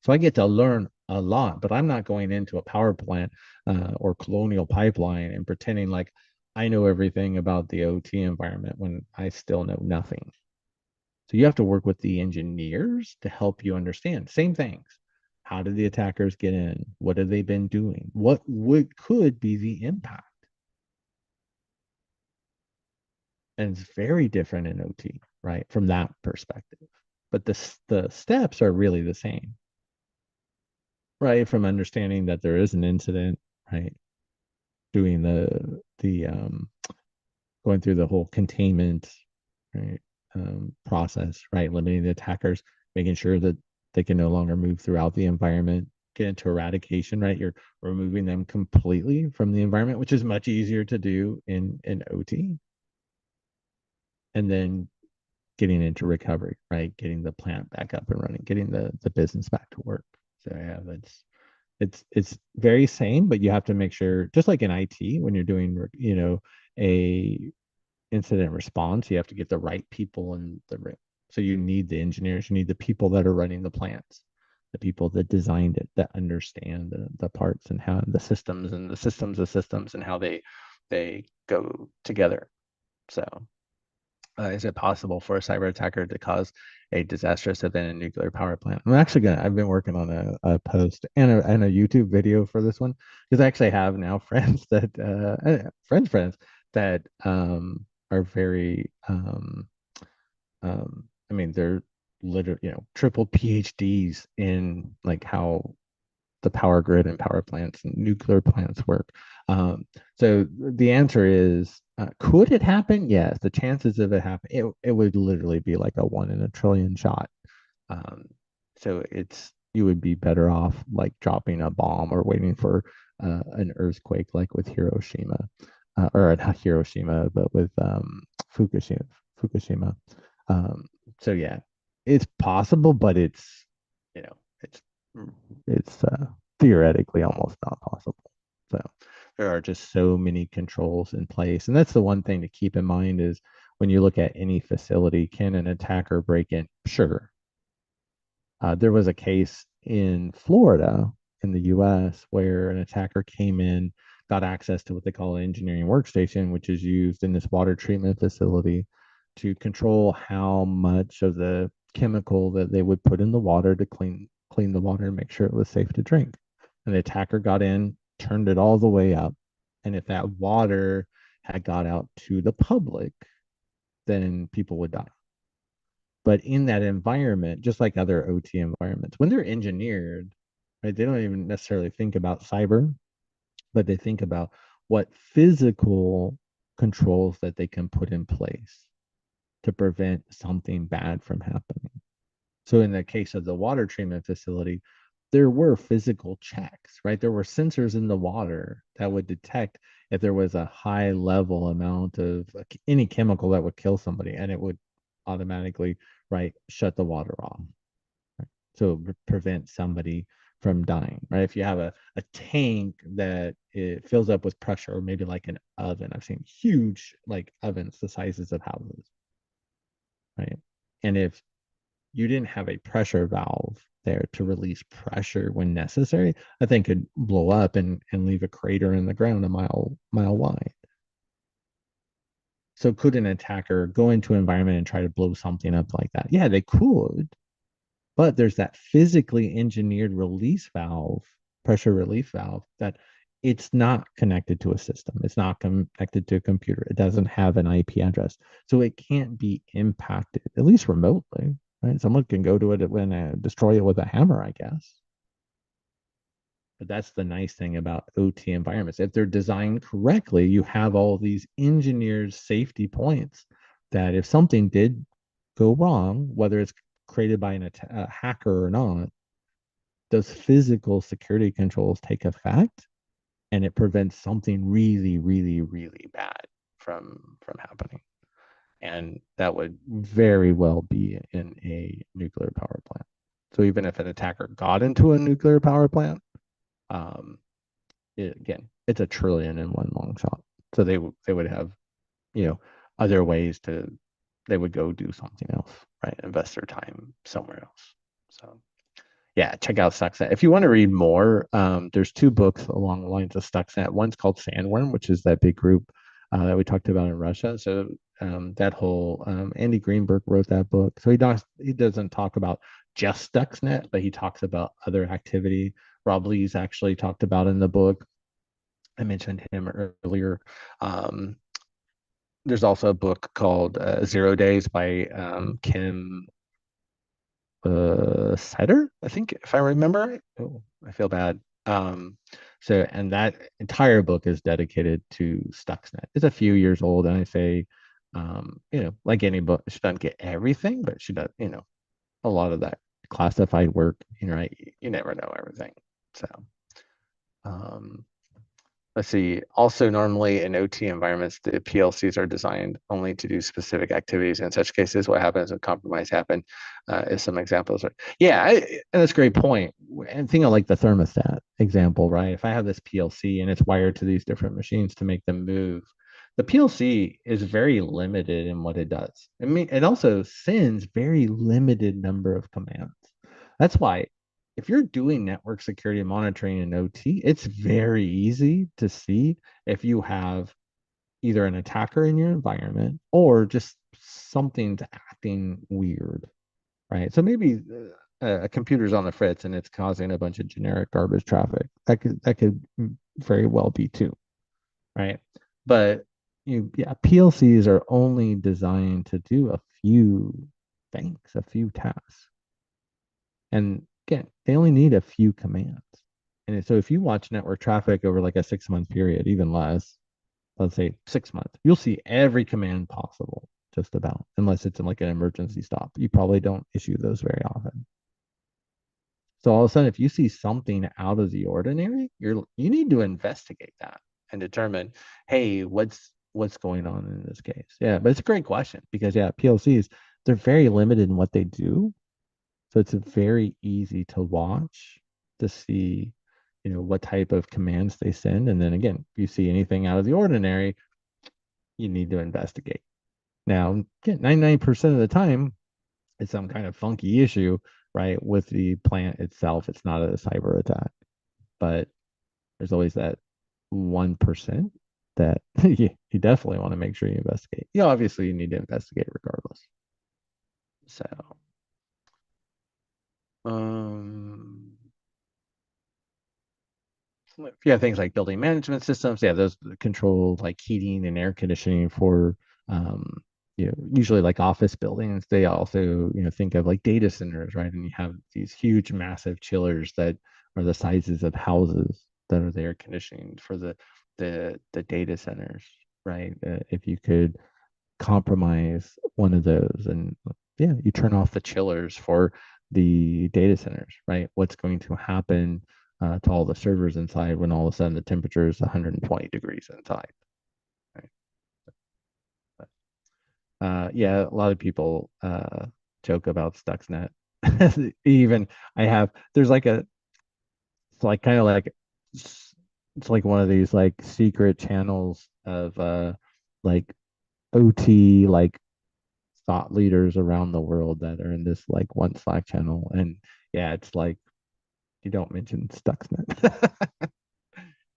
So I get to learn a lot, but I'm not going into a power plant or Colonial Pipeline and pretending like I know everything about the OT environment when I still know nothing. So you have to work with the engineers to help you understand. Same things. How did the attackers get in? What have they been doing? What could be the impact? And it's very different in OT, right? From that perspective. But the steps are really the same, right? From understanding that there is an incident, right? Doing the going through the whole containment, right? Process, right? Limiting the attackers, making sure that they can no longer move throughout the environment, get into eradication, right? You're removing them completely from the environment, which is much easier to do in OT. And then getting into recovery, right? Getting the plant back up and running, getting the business back to work. So yeah, it's very same, but you have to make sure, just like in IT, when you're doing, you know, a incident response, you have to get the right people in the room. So you need the engineers, you need the people that are running the plants, the people that designed it, that understand the parts and how the systems and the systems of systems and how they go together. So is it possible for a cyber attacker to cause a disastrous event in a nuclear power plant? I've been working on a post and a YouTube video for this one, because I actually have now friends that friends that are very I mean, they're literally, you know, triple PhDs in like how the power grid and power plants and nuclear plants work. So the answer is, could it happen? Yes. The chances of it happening, it would literally be like a 1 in a trillion shot. So you would be better off like dropping a bomb or waiting for an earthquake, like with Hiroshima, or not Hiroshima, but with Fukushima. So yeah, it's possible, but it's, you know, it's theoretically almost not possible. So there are just so many controls in place. And that's the one thing to keep in mind is when you look at any facility, can an attacker break in? Sure. There was a case in Florida in the US where an attacker came in, got access to what they call an engineering workstation, which is used in this water treatment facility to control how much of the chemical that they would put in the water to clean the water and make sure it was safe to drink. And the attacker got in, turned it all the way up. And if that water had got out to the public, then people would die. But in that environment, just like other OT environments, when they're engineered, right, they don't even necessarily think about cyber, but they think about what physical controls that they can put in place to prevent something bad from happening. So in the case of the water treatment facility, there were physical checks, right? There were sensors in the water that would detect if there was a high level amount of any chemical that would kill somebody, and it would automatically, right, shut the water off. Right? So prevent somebody from dying, right? If you have a tank that it fills up with pressure, or maybe like an oven, I've seen huge like ovens the sizes of houses, right? And if you didn't have a pressure valve there to release pressure when necessary, I think could blow up and leave a crater in the ground a mile wide. So could an attacker go into an environment and try to blow something up like that? Yeah, they could. But there's that physically engineered release valve, pressure relief valve, that it's not connected to a system. It's not connected to a computer. It doesn't have an IP address. So it can't be impacted, at least remotely. Right? Someone can go to it and destroy it with a hammer, I guess. But that's the nice thing about OT environments. If they're designed correctly, you have all these engineered safety points that if something did go wrong, whether it's created by a hacker or not, those physical security controls take effect, and it prevents something really, really, really bad from happening. And that would very well be in a nuclear power plant. So even if an attacker got into a nuclear power plant, again, it's $1 trillion in one long shot. So they would have, you know, other ways they would go do something else, right? Invest their time somewhere else. So yeah, check out Stuxnet. If you want to read more, there's 2 books along the lines of Stuxnet. One's called Sandworm, which is that big group that we talked about in Russia. So that whole Andy Greenberg wrote that book. So he doesn't talk about just Stuxnet, but he talks about other activity. Rob Lee's actually talked about in the book. I mentioned him earlier. There's also a book called 0 Days by Kim Setter, I think, if I remember right. Oh, I feel bad. And that entire book is dedicated to Stuxnet. It's a few years old, and I say, you know, like any book, she doesn't get everything, but she does, you know, a lot of that classified work, you know, right? You never know everything. So, let's see. Also, normally in OT environments, the PLCs are designed only to do specific activities. In such cases, what happens when compromise happen is some examples. Yeah, and that's a great point. And think of like the thermostat example, right? If I have this PLC and it's wired to these different machines to make them move, the PLC is very limited in what it does. I mean, it also sends very limited number of commands. That's why if you're doing network security monitoring in OT, it's very easy to see if you have either an attacker in your environment or just something's acting weird, right? So maybe a computer's on the fritz and it's causing a bunch of generic garbage traffic. That could very well be too, right? But yeah, PLCs are only designed to do a few things, a few tasks. And again, they only need a few commands. And so if you watch network traffic over like a 6-month period, even less, let's say 6 months, you'll see every command possible, just about, unless it's in like an emergency stop. You probably don't issue those very often. So all of a sudden, if you see something out of the ordinary, you need to investigate that and determine, hey, what's going on in this case? Yeah, but it's a great question because yeah, PLCs, they're very limited in what they do. So it's very easy to watch to see, what type of commands they send. And then again, if you see anything out of the ordinary, you need to investigate. Now, 99% of the time, it's some kind of funky issue, right? With the plant itself, it's not a cyber attack, but there's always that 1% that you definitely want to make sure you investigate. Obviously you need to investigate regardless. So, yeah, things like building management systems, yeah, those control like heating and air conditioning for usually like office buildings. They also think of like data centers, right? And you have these huge massive chillers that are the sizes of houses that are the air conditioning for the data centers, right? If you could compromise one of those, and yeah, you turn off the chillers for the data centers, right? What's going to happen to all the servers inside when all of a sudden the temperature is 120 degrees inside, right? But, yeah, a lot of people joke about Stuxnet. Even there's like it's like kind of like it's like one of these like secret channels of like OT like thought leaders around the world that are in this like one Slack channel. And yeah, it's like you don't mention Stuxnet.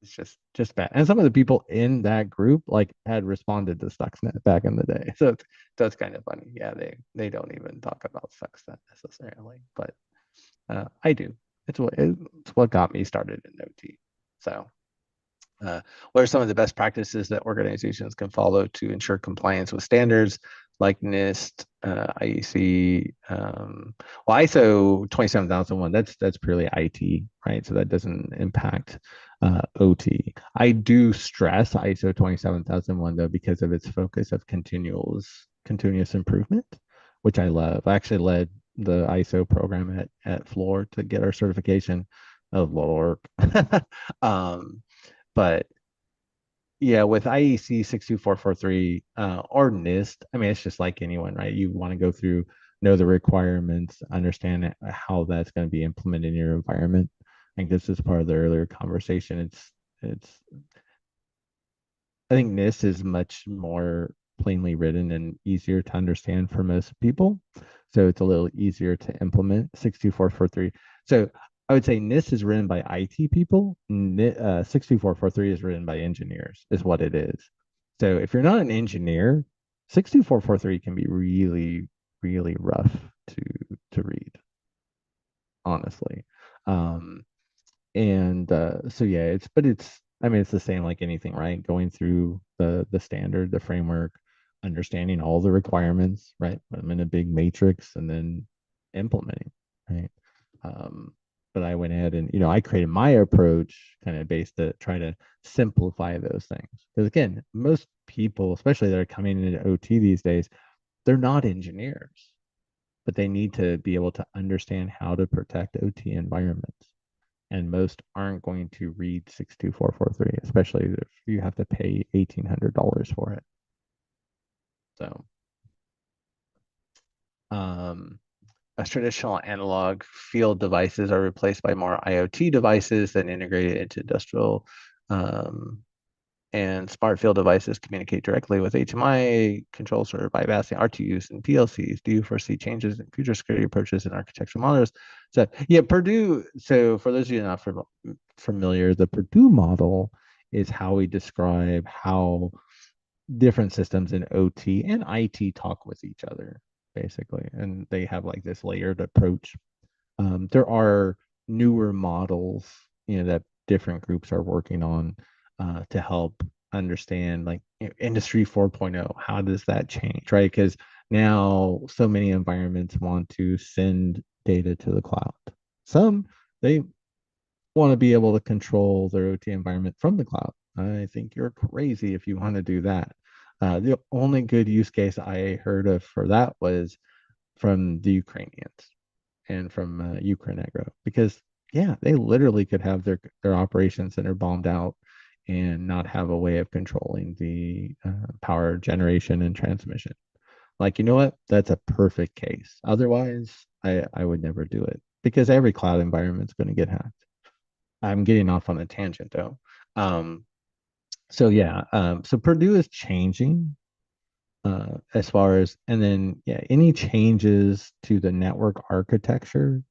It's just bad. And some of the people in that group like had responded to Stuxnet back in the day. So that's kind of funny. Yeah, they don't even talk about Stuxnet necessarily, but I do. It's what got me started in OT. So what are some of the best practices that organizations can follow to ensure compliance with standards like NIST, IEC, well, ISO 27001, that's purely IT, right? So that doesn't impact OT. I do stress ISO 27001 though, because of its focus of continuous improvement, which I love. I actually led the ISO program at Floor to get our certification. Oh, Lord. But yeah, with IEC 62443 or NIST, I mean, it's just like anyone, right? You want to go through, know the requirements, understand how that's going to be implemented in your environment. I think this is part of the earlier conversation. I think NIST is much more plainly written and easier to understand for most people. So it's a little easier to implement 62443. So I would say NIST is written by IT people. 62443 is written by engineers, is what it is. So if you're not an engineer, 62443 can be really, really rough to read, honestly. So yeah, I mean, it's the same like anything, right? Going through the standard, the framework, understanding all the requirements, right? Put them in a big matrix and then implementing, right? But I went ahead and, I created my approach kind of based to try to simplify those things. Because again, most people, especially that are coming into OT these days, they're not engineers, but they need to be able to understand how to protect OT environments. and most aren't going to read 62443, especially if you have to pay $1,800 for it. So, as traditional analog field devices are replaced by more IoT devices that integrate into industrial and smart field devices communicate directly with HMI controls or bypassing RTUs and PLCs. Do you foresee changes in future security approaches and architectural models? So yeah, Purdue. So for those of you not familiar, the Purdue model is how we describe how different systems in OT and IT talk with each other, basically, and they have like this layered approach. There are newer models, that different groups are working on to help understand, like, Industry 4.0. How does that change, right? Because now so many environments want to send data to the cloud. Some, they want to be able to control their OT environment from the cloud. I think you're crazy if you want to do that. The only good use case I heard of for that was from the Ukrainians and from Ukrenegro, because yeah, they literally could have their operations center bombed out and not have a way of controlling the power generation and transmission. Like, you know what? That's a perfect case. Otherwise, I would never do it, because every cloud environment is going to get hacked. I'm getting off on a tangent though. So yeah, so Purdue is changing as far as, and then yeah, any changes to the network architecture,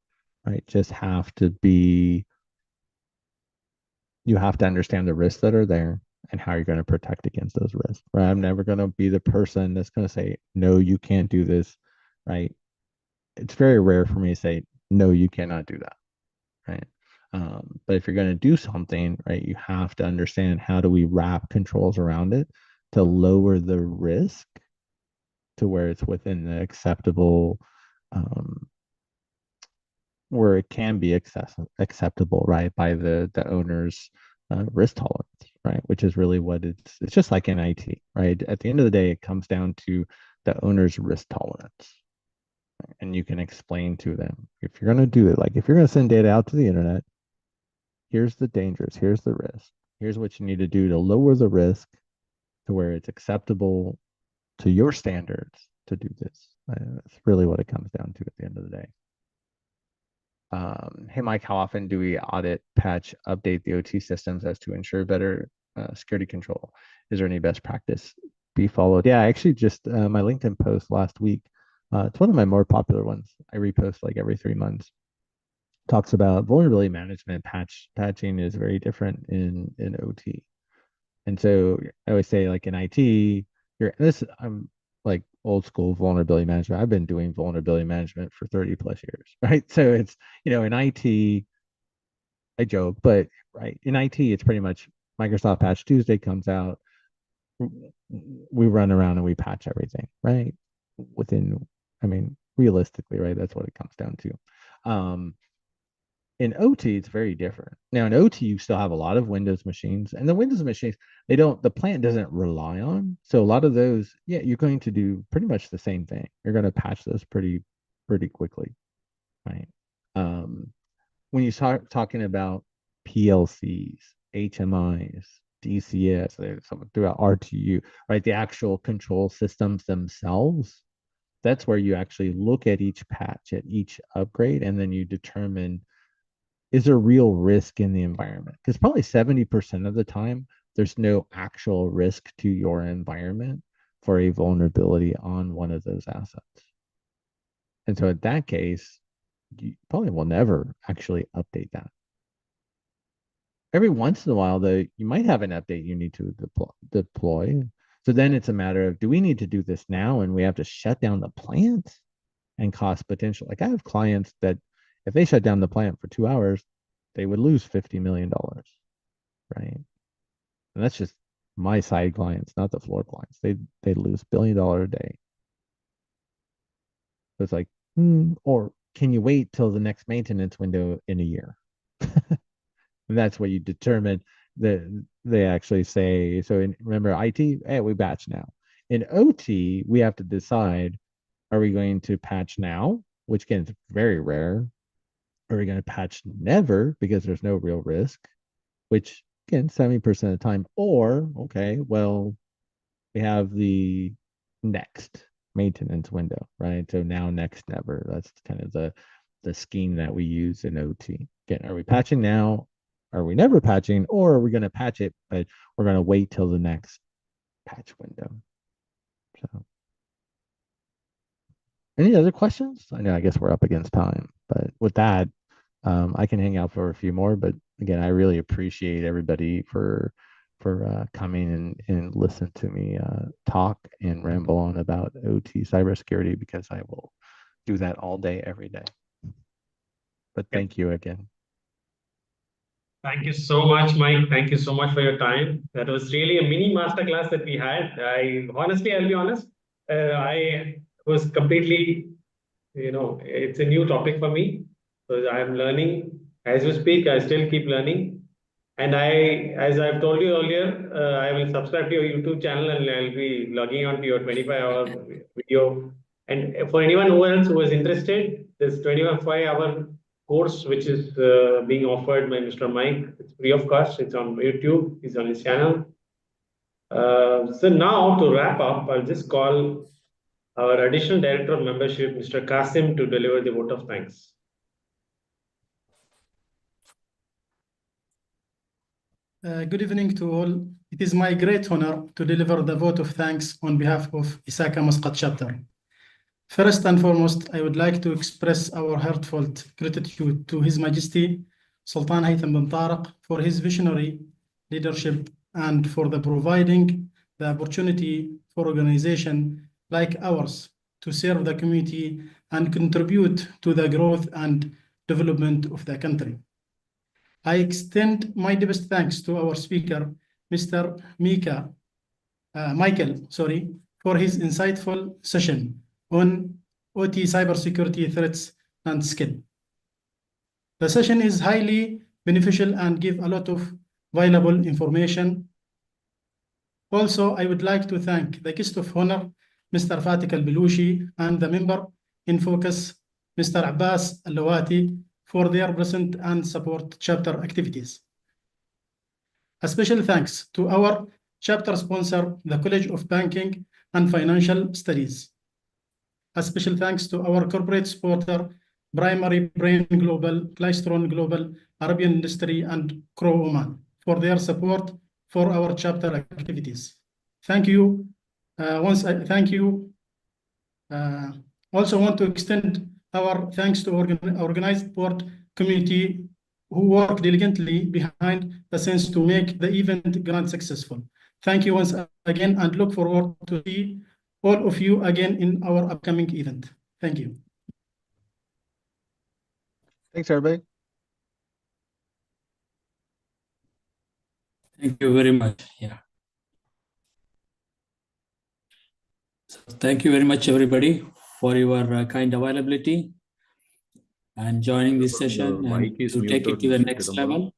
right, just have to be, you have to understand the risks that are there and how you're going to protect against those risks, right? I'm never going to be the person that's going to say, no, you can't do this, right? It's very rare for me to say, no, you cannot do that, right? But if you're going to do something, right, you have to understand, how do we wrap controls around it to lower the risk to where it's within the acceptable, where it can be acceptable, right, by the owner's risk tolerance, right? Which is really what it's just like in IT, right? At the end of the day, it comes down to the owner's risk tolerance. And you can explain to them, if you're going to do it, like if you're going to send data out to the internet, here's the dangers, here's the risk, here's what you need to do to lower the risk to where it's acceptable to your standards to do this. That's really what it comes down to at the end of the day. Hey, Mike, how often do we audit, patch, update the OT systems as to ensure better security control? Is there any best practice be followed? Yeah, I actually just, my LinkedIn post last week, it's one of my more popular ones. I repost like every 3 months. Talks about vulnerability management. Patching is very different in OT. And so I always say, like in IT, I'm like old school vulnerability management. I've been doing vulnerability management for 30 plus years, right? So it's, in IT, I joke, but right, in IT, it's pretty much Microsoft Patch Tuesday comes out, we run around and we patch everything, right? Realistically, right? That's what it comes down to. In OT, it's very different. Now, in OT, you still have a lot of Windows machines, and the Windows machines, the plant doesn't rely on. So a lot of those, yeah, you're going to do pretty much the same thing. You're going to patch those pretty quickly, right? When you start talking about PLCs, HMIs, DCS, throughout RTU, right? The actual control systems themselves, that's where you actually look at each patch, at each upgrade, and then you determine, is there real risk in the environment? Because probably 70% of the time, there's no actual risk to your environment for a vulnerability on one of those assets. And so in that case, you probably will never actually update that. Every once in a while, though, you might have an update you need to deploy. So then it's a matter of, do we need to do this now and we have to shut down the plant and cost potential? Like I have clients that if they shut down the plant for 2 hours, they would lose $50 million, right? And that's just my side clients, not the floor clients. They lose $1 billion a day. So it's like, or can you wait till the next maintenance window in a year? And that's what you determine. That they actually say. So remember, IT, hey, we patch now. In OT, we have to decide, are we going to patch now, which again is very rare, Are we going to patch never because there's no real risk, which again, 70% of the time, or okay, well, we have the next maintenance window, right? So now, next, never. That's kind of the scheme that we use in OT. Again, are we patching now? Are we never patching, or are we going to patch it, but we're going to wait till the next patch window? So, any other questions? I know, I guess we're up against time, but with that, I can hang out for a few more. But again, I really appreciate everybody for coming and listen to me talk and ramble on about OT cybersecurity, because I will do that all day, every day. But thank you again. Thank you so much, Mike. Thank you so much for your time. That was really a mini masterclass that we had. I'll be honest, I was completely, it's a new topic for me. So I'm learning as we speak. I still keep learning. And as I've told you earlier, I will subscribe to your YouTube channel and I'll be logging on to your 25-hour video. And for anyone else who is interested, this 25-hour course, which is being offered by Mr. Mike, it's free of cost. It's on YouTube. It's on his channel. So now to wrap up, I'll just call our additional director of membership, Mr. Kasim, to deliver the vote of thanks. Good evening to all. It is my great honor to deliver the vote of thanks on behalf of ISACA Muscat chapter. First and foremost, I would like to express our heartfelt gratitude to His Majesty Sultan Haytham bin Tariq for his visionary leadership and for providing the opportunity for organization like ours to serve the community and contribute to the growth and development of the country. I extend my deepest thanks to our speaker, Mr. Michael, for his insightful session on OT cybersecurity threats and skill. The session is highly beneficial and gives a lot of valuable information. Also, I would like to thank the guest of honor, Mr. Fatik Al-Belushi, and the member in focus, Mr. Abbas Al-Lawati, for their present and support chapter activities. A special thanks to our chapter sponsor, the College of Banking and Financial Studies. A special thanks to our corporate supporter, Primary Brain Global, Klystron Global, Arabian Industry, and Crow Oman for their support for our chapter activities. Thank you. Also want to extend our thanks to organized board community who work diligently behind the scenes to make the event grand successful. Thank you once again and look forward to see all of you again in our upcoming event. Thank you. Thanks, everybody. Thank you very much. Yeah. So thank you very much, everybody, for your kind availability and joining this session and to take it to the next level.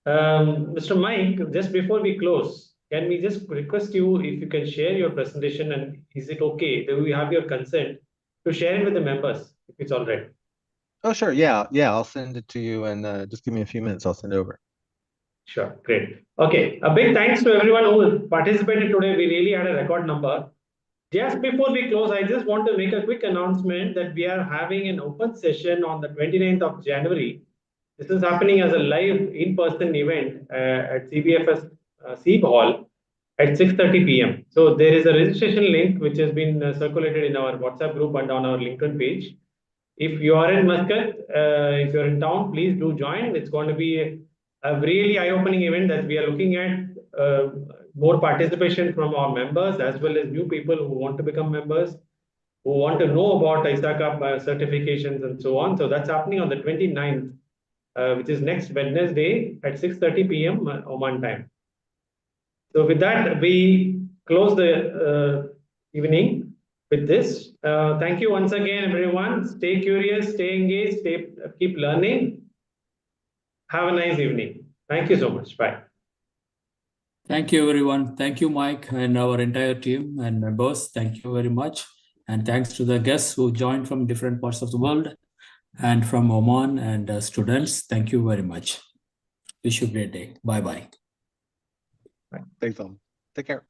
Mr. Mike, just before we close, can we just request you if you can share your presentation, and is it okay? Do we have your consent to share it with the members, if it's all right? Oh, sure. Yeah. I'll send it to you, and just give me a few minutes. I'll send it over. Sure. Great. Okay. A big thanks to everyone who participated today. We really had a record number. Just before we close, I just want to make a quick announcement that we are having an open session on the 29th of January. This is happening as a live in-person event at CBFS SEEB Hall at 6:30 p.m. So there is a registration link which has been circulated in our WhatsApp group and on our LinkedIn page. If you are in Muscat, if you're in town, please do join. It's going to be a really eye-opening event that we are looking at more participation from our members as well as new people who want to become members, who want to know about ISACA certifications and so on. So that's happening on the 29th, which is next Wednesday at 6:30 p.m. Oman time. So with that, we close the evening with this. Thank you once again, everyone. Stay curious, stay engaged, keep learning. Have a nice evening. Thank you so much. Bye. Thank you, everyone. Thank you, Mike, and our entire team and members. Thank you very much. And thanks to the guests who joined from different parts of the world and from Oman and students. Thank you very much. Wish you a great day. Bye-bye. Thanks all. Take care.